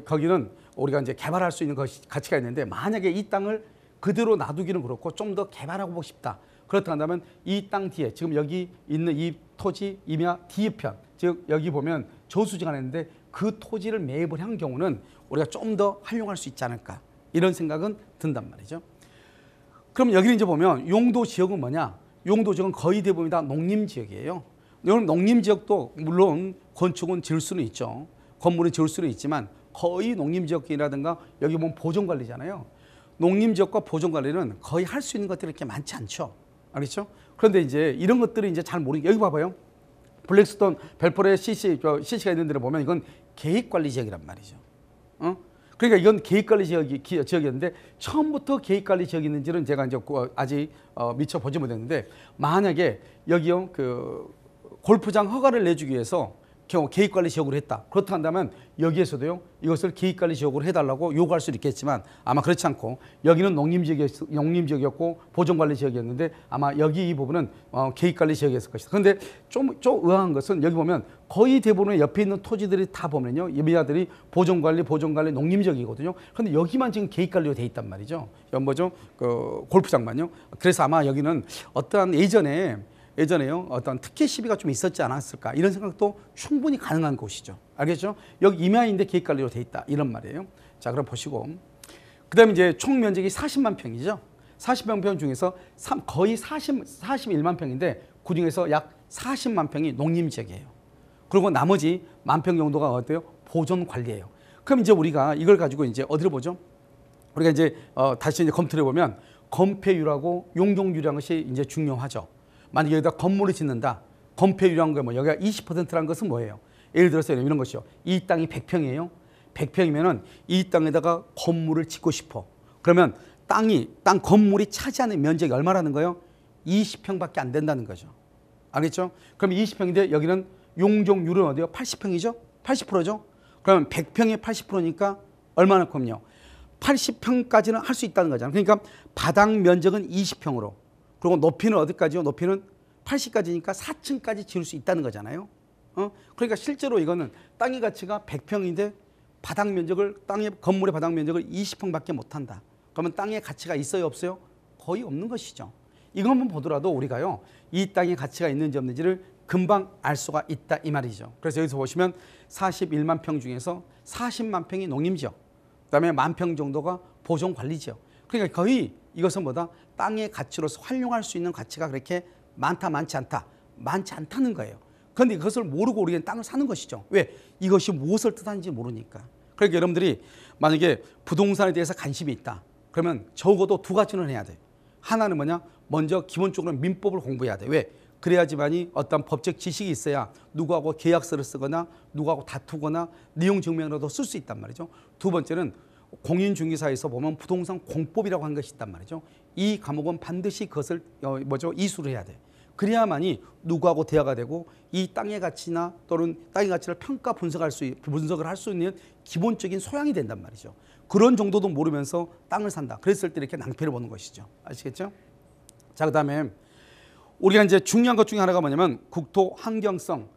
거기는 우리가 이제 개발할 수 있는 가치가 있는데, 만약에 이 땅을 그대로 놔두기는 그렇고 좀 더 개발하고 싶다. 그렇다 한다면 이 땅 뒤에 지금 여기 있는 이 토지 임야 뒤편, 즉 여기 보면 저수지가 하나 있는데 그 토지를 매입을 한 경우는 우리가 좀 더 활용할 수 있지 않을까, 이런 생각은 든단 말이죠. 그럼 여기는 이제 보면 용도 지역은 뭐냐? 용도 지역은 거의 대부분 다 농림 지역이에요. 여러분 농림 지역도 물론 건축은 지을 수는 있죠. 건물은 지을 수는 있지만 거의 농림 지역이라든가 여기 보면 보존 관리잖아요. 농림 지역과 보존 관리는 거의 할 수 있는 것들이 이렇게 많지 않죠. 알겠죠? 그런데 이제 이런 것들이 이제 잘 모르게, 여기 봐봐요. 블랙스톤 벨포레 CC가 있는 데를 보면 이건 계획관리 지역이란 말이죠. 그러니까 이건 계획관리 지역이었는데 처음부터 계획관리 지역이 있는지는 제가 이제 아직 미처 보지 못했는데, 만약에 여기요 그 골프장 허가를 내주기 위해서 계획관리 지역으로 했다. 그렇다 한다면 여기에서도요 이것을 계획관리 지역으로 해달라고 요구할 수도 있겠지만 아마 그렇지 않고 여기는 농림지역이었고 보존관리 지역이었는데 아마 여기 이 부분은 계획관리 지역이었을 것이다. 그런데 좀 의아한 것은 여기 보면 거의 대부분의 옆에 있는 토지들이 다 보면요 임야들이 보존관리 농림지역이거든요. 그런데 여기만 지금 계획관리로 돼 있단 말이죠. 뭐죠? 그 골프장만요. 그래서 아마 여기는 어떠한 예전에요 어떤 특혜 시비가 좀 있었지 않았을까, 이런 생각도 충분히 가능한 곳이죠. 알겠죠? 여기 임야인데 계획관리로 돼 있다, 이런 말이에요. 자, 그럼 보시고 그 다음에 이제 총 면적이 40만 평이죠. 40만 평 중에서 거의 41만 평인데 그 중에서 약 40만 평이 농림지역이에요. 그리고 나머지 10,000평 정도가 어때요? 보존 관리예요. 그럼 이제 우리가 이걸 가지고 이제 어디로 보죠? 우리가 이제 다시 이제 검토해 보면 건폐율하고 용적률이라는 것이 이제 중요하죠. 만약에 여기다 건물을 짓는다. 건폐율이라는 거 여기가 20%라는 것은 뭐예요? 예를 들어서 이런 것이요. 이 땅이 100평이에요. 100평이면은 이 땅에다가 건물을 짓고 싶어. 그러면 땅 건물이 차지하는 면적이 얼마라는 거예요? 20평밖에 안 된다는 거죠. 알겠죠? 그럼 20평인데 여기는 용적률은 어디요? 80평이죠? 80%죠? 그러면 100평에 80%니까 얼마나 큼요? 80평까지는 할 수 있다는 거잖아요. 그러니까 바닥 면적은 20평으로. 그리고 높이는 어디까지요? 높이는 80까지니까 4층까지 지을 수 있다는 거잖아요. 그러니까 실제로 이거는 땅의 가치가 100평인데 건물의 바닥 면적을 20평밖에 못한다. 그러면 땅의 가치가 있어요, 없어요? 거의 없는 것이죠. 이것만 보더라도 우리가요 이 땅의 가치가 있는지 없는지를 금방 알 수가 있다, 이 말이죠. 그래서 여기서 보시면 41만 평 중에서 40만 평이 농림지역, 그다음에 10,000평 정도가 보존관리지역. 그러니까 거의 이것은 뭐다? 땅의 가치로서 활용할 수 있는 가치가 그렇게 많다, 많지 않다? 많지 않다는 거예요. 그런데 그것을 모르고 우리는 땅을 사는 것이죠. 왜? 이것이 무엇을 뜻하는지 모르니까. 그러니까 여러분들이 만약에 부동산에 대해서 관심이 있다. 그러면 적어도 두 가지는 해야 돼. 하나는 뭐냐? 먼저 기본적으로 민법을 공부해야 돼. 왜? 그래야지만이 어떤 법적 지식이 있어야 누구하고 계약서를 쓰거나 누구하고 다투거나 내용 증명이라도 쓸 수 있단 말이죠. 두 번째는 공인중개사에서 보면 부동산 공법이라고 하는 것이 있단 말이죠. 이 과목은 반드시 그것을 이수를 해야 돼. 그래야만이 누구하고 대화가 되고 이 땅의 가치나 또는 땅의 가치를 분석을 할 수 있는 기본적인 소양이 된단 말이죠. 그런 정도도 모르면서 땅을 산다. 그랬을 때 이렇게 낭패를 보는 것이죠. 아시겠죠? 자, 그다음에 우리가 이제 중요한 것 중에 하나가 뭐냐면 국토 환경성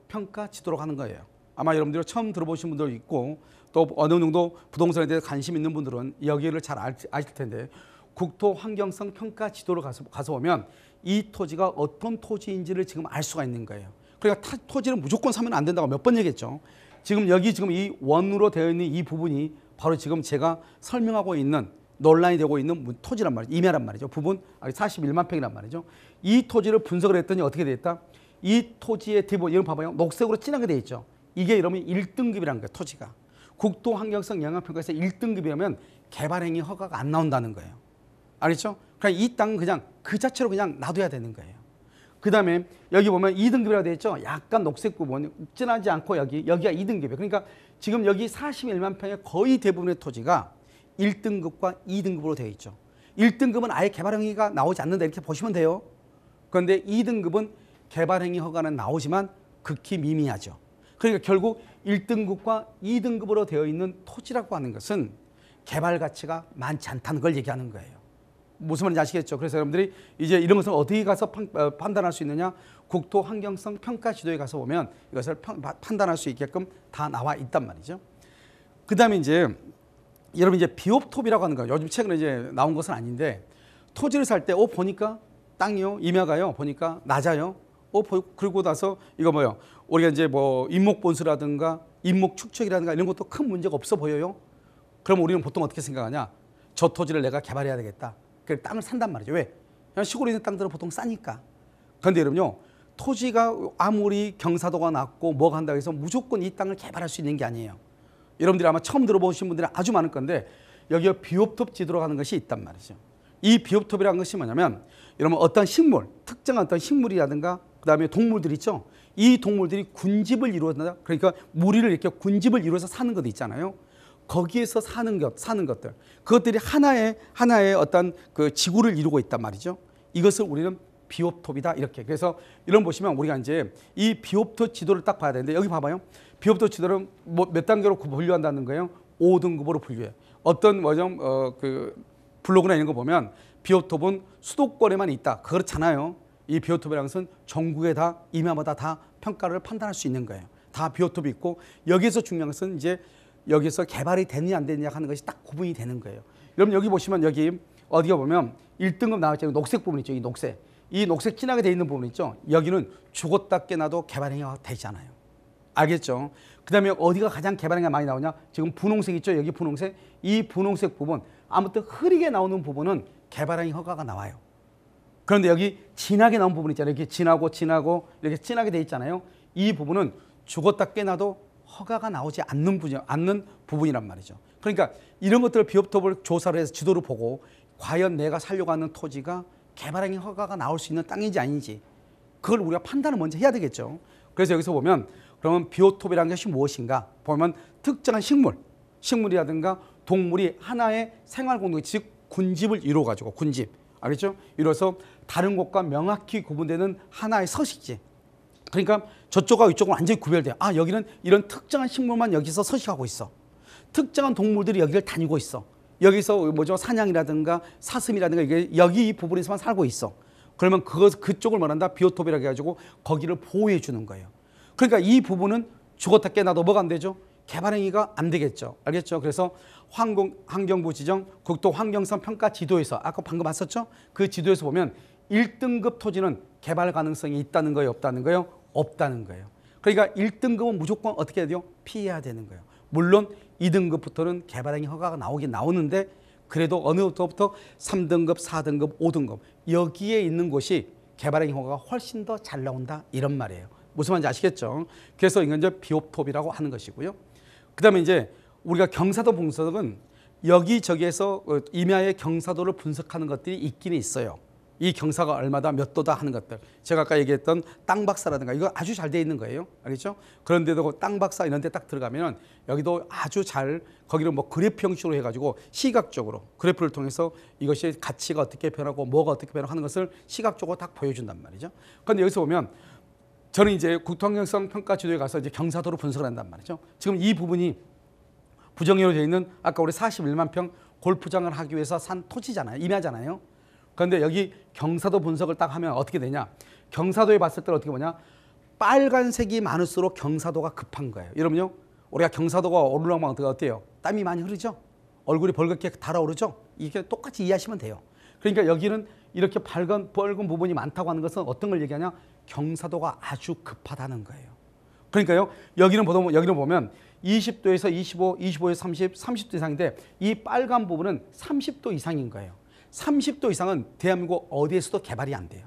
평가 지도라고 하는 거예요. 아마 여러분들이 처음 들어보신 분도 있고 또 어느 정도 부동산에 대해 관심 있는 분들은 여기를 잘 아실 텐데, 국토 환경성 평가 지도를 가서 보면 이 토지가 어떤 토지인지를 지금 알 수가 있는 거예요. 그러니까 토지를 무조건 사면 안 된다고 몇 번 얘기했죠. 지금 이 원으로 되어 있는 이 부분이 바로 지금 제가 설명하고 있는 논란이 되고 있는 토지란 말이죠. 임야란 말이죠. 부분 41만 평이란 말이죠. 이 토지를 분석을 했더니 어떻게 됐다? 이 토지의 대부분, 여러분 봐봐요. 녹색으로 진하게 되어 있죠. 이게 여러분 1등급이라는 거예요. 토지가. 국토 환경성 영향평가에서 1등급이라면 개발행위 허가가 안 나온다는 거예요. 알겠죠? 그냥 이 땅은 그냥 그 자체로 그냥 놔둬야 되는 거예요. 그 다음에 여기 보면 2등급이라고 되어 있죠. 약간 녹색 부분, 진하지 않고 여기가 2등급이에요. 그러니까 지금 여기 41만 평의 거의 대부분의 토지가 1등급과 2등급으로 되어 있죠. 1등급은 아예 개발행위가 나오지 않는다 이렇게 보시면 돼요. 그런데 2등급은 개발행위 허가는 나오지만 극히 미미하죠. 그러니까 결국 1등급과 2등급으로 되어 있는 토지라고 하는 것은 개발 가치가 많지 않다는 걸 얘기하는 거예요. 무슨 말인지 아시겠죠? 그래서 여러분들이 이제 이런 것을 어떻게 가서 판단할 수 있느냐? 국토 환경성 평가 지도에 가서 보면 이것을 판단할 수 있게끔 다 나와 있단 말이죠. 그다음에 이제 여러분 이제 비옵톱이라고 하는 거예요. 요즘 최근에 이제 나온 것은 아닌데, 토지를 살 때 보니까 땅이요, 임야가요, 보니까 낮아요. 그리고 나서 이거 뭐요? 우리가 이제 뭐 인목본수라든가 인목축척이라든가 이런 것도 큰 문제가 없어 보여요. 그럼 우리는 보통 어떻게 생각하냐? 저 토지를 내가 개발해야 되겠다. 그래서 땅을 산단 말이죠. 왜? 그냥 시골에 있는 땅들은 보통 싸니까. 그런데 여러분요, 토지가 아무리 경사도가 낮고 뭐가 한다고 해서 무조건 이 땅을 개발할 수 있는 게 아니에요. 여러분들이 아마 처음 들어보신 분들이 아주 많을 건데, 여기에 비옵톱 지도로 하는 것이 있단 말이죠. 이 비옵톱이라는 것이 뭐냐면, 여러분 어떤 식물, 특정한 어떤 식물이라든가 그다음에 동물들 있죠. 이 동물들이 군집을 이루어낸다. 그러니까 무리를 이렇게 군집을 이루어서 사는 것도 있잖아요. 거기에서 사는 것들, 그것들이 하나의 어떤 그 지구를 이루고 있단 말이죠. 이것을 우리는 비옵톱이다 이렇게. 그래서 이런 보시면 우리가 이제 이 비옵톱 지도를 딱 봐야 되는데, 여기 봐봐요. 비옵톱 지도를 뭐 몇 단계로 분류한다는 거예요? 5등급으로 분류해. 어떤 그 블로그나 이런 거 보면 비옵톱은 수도권에만 있다. 그렇잖아요. 이 비옵톱이라는 것은 전국에 다 임야마다 다 평가를 판단할 수 있는 거예요. 다 비옵톱이 있고, 여기에서 중요한 것은 이제 여기서 개발이 되느냐 안 되느냐 하는 것이 딱 구분이 되는 거예요. 여러분 여기 보시면 여기 어디가 보면 1등급 나왔잖아요. 녹색 부분 있죠. 이 녹색 진하게 되어 있는 부분 있죠. 여기는 죽었다 깨나도 개발행위가 되지 않아요. 알겠죠? 그 다음에 어디가 가장 개발행위가 많이 나오냐? 지금 분홍색 있죠. 여기 분홍색. 이 분홍색 부분, 아무튼 흐리게 나오는 부분은 개발행위 허가가 나와요. 그런데 여기 진하게 나온 부분 있잖아요. 이렇게 진하고 이렇게 진하게 되어 있잖아요. 이 부분은 죽었다 깨나도 허가가 나오지 않는 부분이란 말이죠. 그러니까 이런 것들을 비옵톱을 조사를 해서 지도를 보고, 과연 내가 살려고 하는 토지가 개발행위 허가가 나올 수 있는 땅인지 아닌지, 그걸 우리가 판단을 먼저 해야 되겠죠. 그래서 여기서 보면 그러면 비옵톱이라는 것이 무엇인가 보면, 특정한 식물이라든가 동물이 하나의 생활 공동, 즉 군집을 이루어가지고, 군집 알겠죠? 이뤄서 다른 곳과 명확히 구분되는 하나의 서식지. 그러니까 저쪽과 이쪽은 완전히 구별돼요. 아, 여기는 이런 특정한 식물만 여기서 서식하고 있어. 특정한 동물들이 여기를 다니고 있어. 여기서 사냥이라든가 사슴이라든가 이게 여기 이 부분에서만 살고 있어. 그러면 그쪽을 말한다 비오톱이라고 해가지고 거기를 보호해 주는 거예요. 그러니까 이 부분은 죽었다 깨나도 뭐가 안 되죠? 개발행위가 안 되겠죠. 알겠죠? 그래서 환경부 지정 국토 환경성 평가 지도에서 아까 방금 봤었죠? 그 지도에서 보면 1등급 토지는 개발 가능성이 있다는 거예요, 없다는 거예요? 없다는 거예요. 그러니까 1등급은 무조건 어떻게 해야 돼요? 피해야 되는 거예요. 물론 2등급부터는 개발행위 허가가 나오는데, 그래도 어느 부터 3등급, 4등급, 5등급 여기에 있는 곳이 개발행위 허가가 훨씬 더 잘 나온다 이런 말이에요. 무슨 말인지 아시겠죠? 그래서 이건 이제 비옵톱이라고 하는 것이고요. 그다음에 이제 우리가 경사도 분석은 여기저기에서 임야의 경사도를 분석하는 것들이 있기는 있어요. 이 경사가 얼마다 몇 도다 하는 것들. 제가 아까 얘기했던 땅박사라든가 이거 아주 잘 돼 있는 거예요. 알겠죠? 그런데도 땅박사 이런 데 딱 들어가면 여기도 아주 잘 거기를 뭐 그래프 형식으로 해가지고 시각적으로 그래프를 통해서 이것이 가치가 어떻게 변하고 뭐가 어떻게 변하고 하는 것을 시각적으로 딱 보여준단 말이죠. 그런데 여기서 보면 저는 이제 국토환경성 평가 지도에 가서 이제 경사도로 분석을 한단 말이죠. 지금 이 부분이 부정리로 되어 있는 아까 우리 41만 평 골프장을 하기 위해서 산 토지잖아요. 임야잖아요. 그런데 여기 경사도 분석을 딱 하면 어떻게 되냐. 경사도에 봤을 때 어떻게 보냐. 빨간색이 많을수록 경사도가 급한 거예요. 여러분요. 우리가 경사도가 오르락만 어때요? 땀이 많이 흐르죠. 얼굴이 벌겋게 달아오르죠. 이게 똑같이 이해하시면 돼요. 그러니까 여기는 이렇게 빨간 부분이 많다고 하는 것은 어떤 걸 얘기하냐. 경사도가 아주 급하다는 거예요. 그러니까요. 여기는 보면 20도에서 25, 25에서 30, 30도 이상인데 이 빨간 부분은 30도 이상인 거예요. 30도 이상은 대한민국 어디에서도 개발이 안 돼요.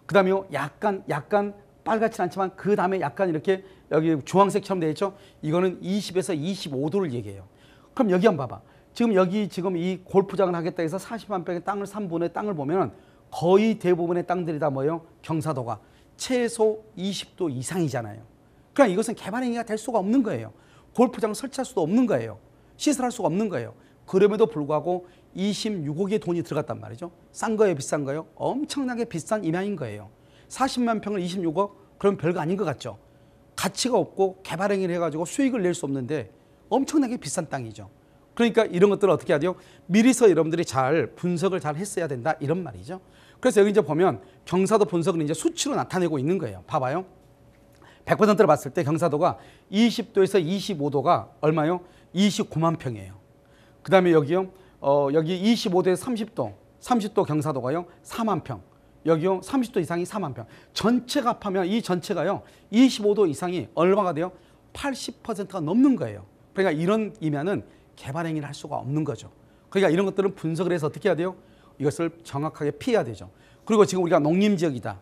그 다음에 약간 빨갛진 않지만 그 다음에 약간 이렇게 여기 주황색처럼 되어 있죠. 이거는 20에서 25도를 얘기해요. 그럼 여기 한번 봐봐. 지금 이 골프장을 하겠다 해서 40만 평의 땅을 3분의 땅을 보면 거의 대부분의 땅들이 다 뭐예요? 경사도가 최소 20도 이상이잖아요. 그러니까 이것은 개발 행위가 될 수가 없는 거예요. 골프장 설치할 수도 없는 거예요. 시설할 수가 없는 거예요. 그럼에도 불구하고 26억의 돈이 들어갔단 말이죠. 싼 거예요, 비싼 거예요? 엄청나게 비싼 임야인 거예요. 40만 평을 26억? 그럼 별거 아닌 것 같죠. 가치가 없고 개발 행위를 해가지고 수익을 낼 수 없는데 엄청나게 비싼 땅이죠. 그러니까 이런 것들을 어떻게 해야 돼요? 미리서 여러분들이 잘 분석을 잘 했어야 된다 이런 말이죠. 그래서 여기 이제 보면 경사도 분석을 이제 수치로 나타내고 있는 거예요. 봐봐요. 100%를 봤을 때 경사도가 20도에서 25도가 얼마요? 29만 평이에요. 그 다음에 여기요. 여기 25도에서 30도 경사도가요. 4만 평. 여기요. 30도 이상이 4만 평. 전체가 합하면 이 전체가요. 25도 이상이 얼마가 돼요? 80%가 넘는 거예요. 그러니까 이런 임야는 개발 행위를 할 수가 없는 거죠. 그러니까 이런 것들은 분석을 해서 어떻게 해야 돼요? 이것을 정확하게 피해야 되죠. 그리고 지금 우리가 농림지역이다.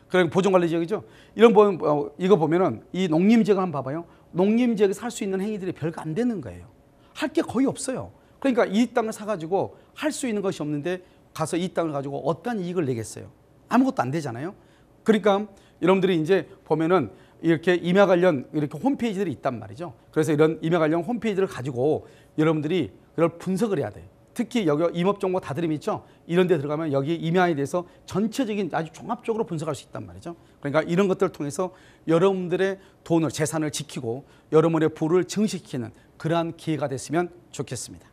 그리고 보존관리지역이죠. 이거 보면은 이 농림지역을 한번 봐봐요. 농림지역에 살 수 있는 행위들이 별거 안 되는 거예요. 할 게 거의 없어요. 그러니까 이 땅을 사가지고 할 수 있는 것이 없는데 가서 이 땅을 가지고 어떤 이익을 내겠어요? 아무것도 안 되잖아요. 그러니까 여러분들이 이제 보면은 이렇게 임야 관련 이렇게 홈페이지들이 있단 말이죠. 그래서 이런 임야 관련 홈페이지를 가지고 여러분들이 이걸 분석을 해야 돼요. 특히 여기 임업정보 다드림 있죠. 이런 데 들어가면 여기 임야에 대해서 전체적인 아주 종합적으로 분석할 수 있단 말이죠. 그러니까 이런 것들을 통해서 여러분들의 돈을 재산을 지키고 여러분의 부를 증식시키는 그러한 기회가 됐으면 좋겠습니다.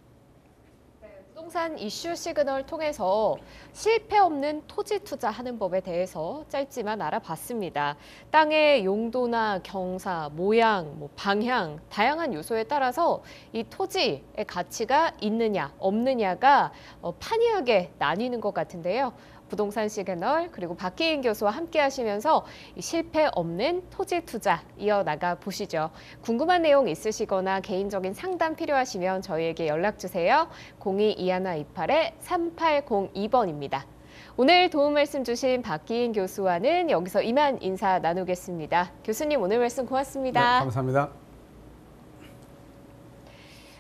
부동산 이슈 시그널 통해서 실패 없는 토지 투자하는 법에 대해서 짧지만 알아봤습니다. 땅의 용도나 경사, 모양, 방향, 다양한 요소에 따라서 이 토지의 가치가 있느냐, 없느냐가 판이하게 나뉘는 것 같은데요. 부동산 시그널 그리고 박희인 교수와 함께 하시면서 실패 없는 토지 투자 이어나가 보시죠. 궁금한 내용 있으시거나 개인적인 상담 필요하시면 저희에게 연락 주세요. 022128-3802번입니다. 오늘 도움 말씀 주신 박희인 교수와는 여기서 이만 인사 나누겠습니다. 교수님 오늘 말씀 고맙습니다. 네, 감사합니다.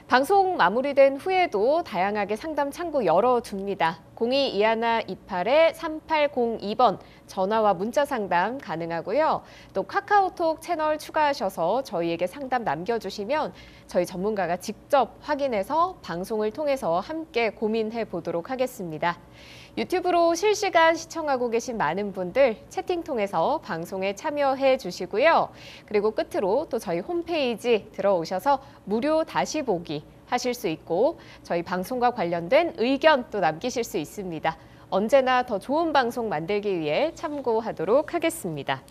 방송 마무리된 후에도 다양하게 상담 창구 열어둡니다. 022128-3802번 전화와 문자 상담 가능하고요. 또 카카오톡 채널 추가하셔서 저희에게 상담 남겨주시면 저희 전문가가 직접 확인해서 방송을 통해서 함께 고민해 보도록 하겠습니다. 유튜브로 실시간 시청하고 계신 많은 분들 채팅 통해서 방송에 참여해 주시고요. 그리고 끝으로 또 저희 홈페이지 들어오셔서 무료 다시 보기 하실 수 있고 저희 방송과 관련된 의견 또 남기실 수 있습니다. 언제나 더 좋은 방송 만들기 위해 참고하도록 하겠습니다.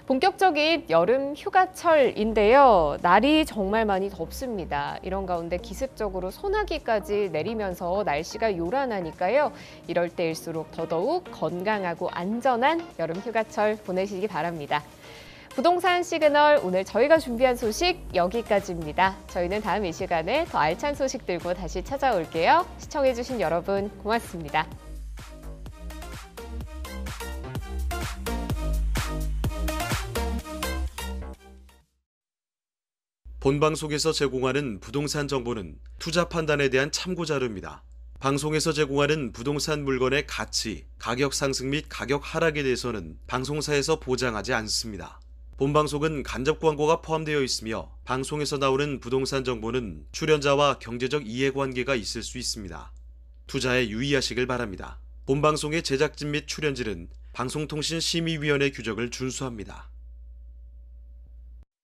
본격적인 여름 휴가철인데요. 날이 정말 많이 덥습니다. 이런 가운데 기습적으로 소나기까지 내리면서 날씨가 요란하니까요. 이럴 때일수록 더더욱 건강하고 안전한 여름 휴가철 보내시기 바랍니다. 부동산 시그널 오늘 저희가 준비한 소식 여기까지입니다. 저희는 다음 이 시간에 더 알찬 소식 들고 다시 찾아올게요. 시청해주신 여러분 고맙습니다. 본방송에서 제공하는 부동산 정보는 투자 판단에 대한 참고 자료입니다. 방송에서 제공하는 부동산 물건의 가치, 가격 상승 및 가격 하락에 대해서는 방송사에서 보장하지 않습니다. 본방송은 간접 광고가 포함되어 있으며 방송에서 나오는 부동산 정보는 출연자와 경제적 이해관계가 있을 수 있습니다. 투자에 유의하시길 바랍니다. 본방송의 제작진 및 출연진은 방송통신심의위원회 규정을 준수합니다.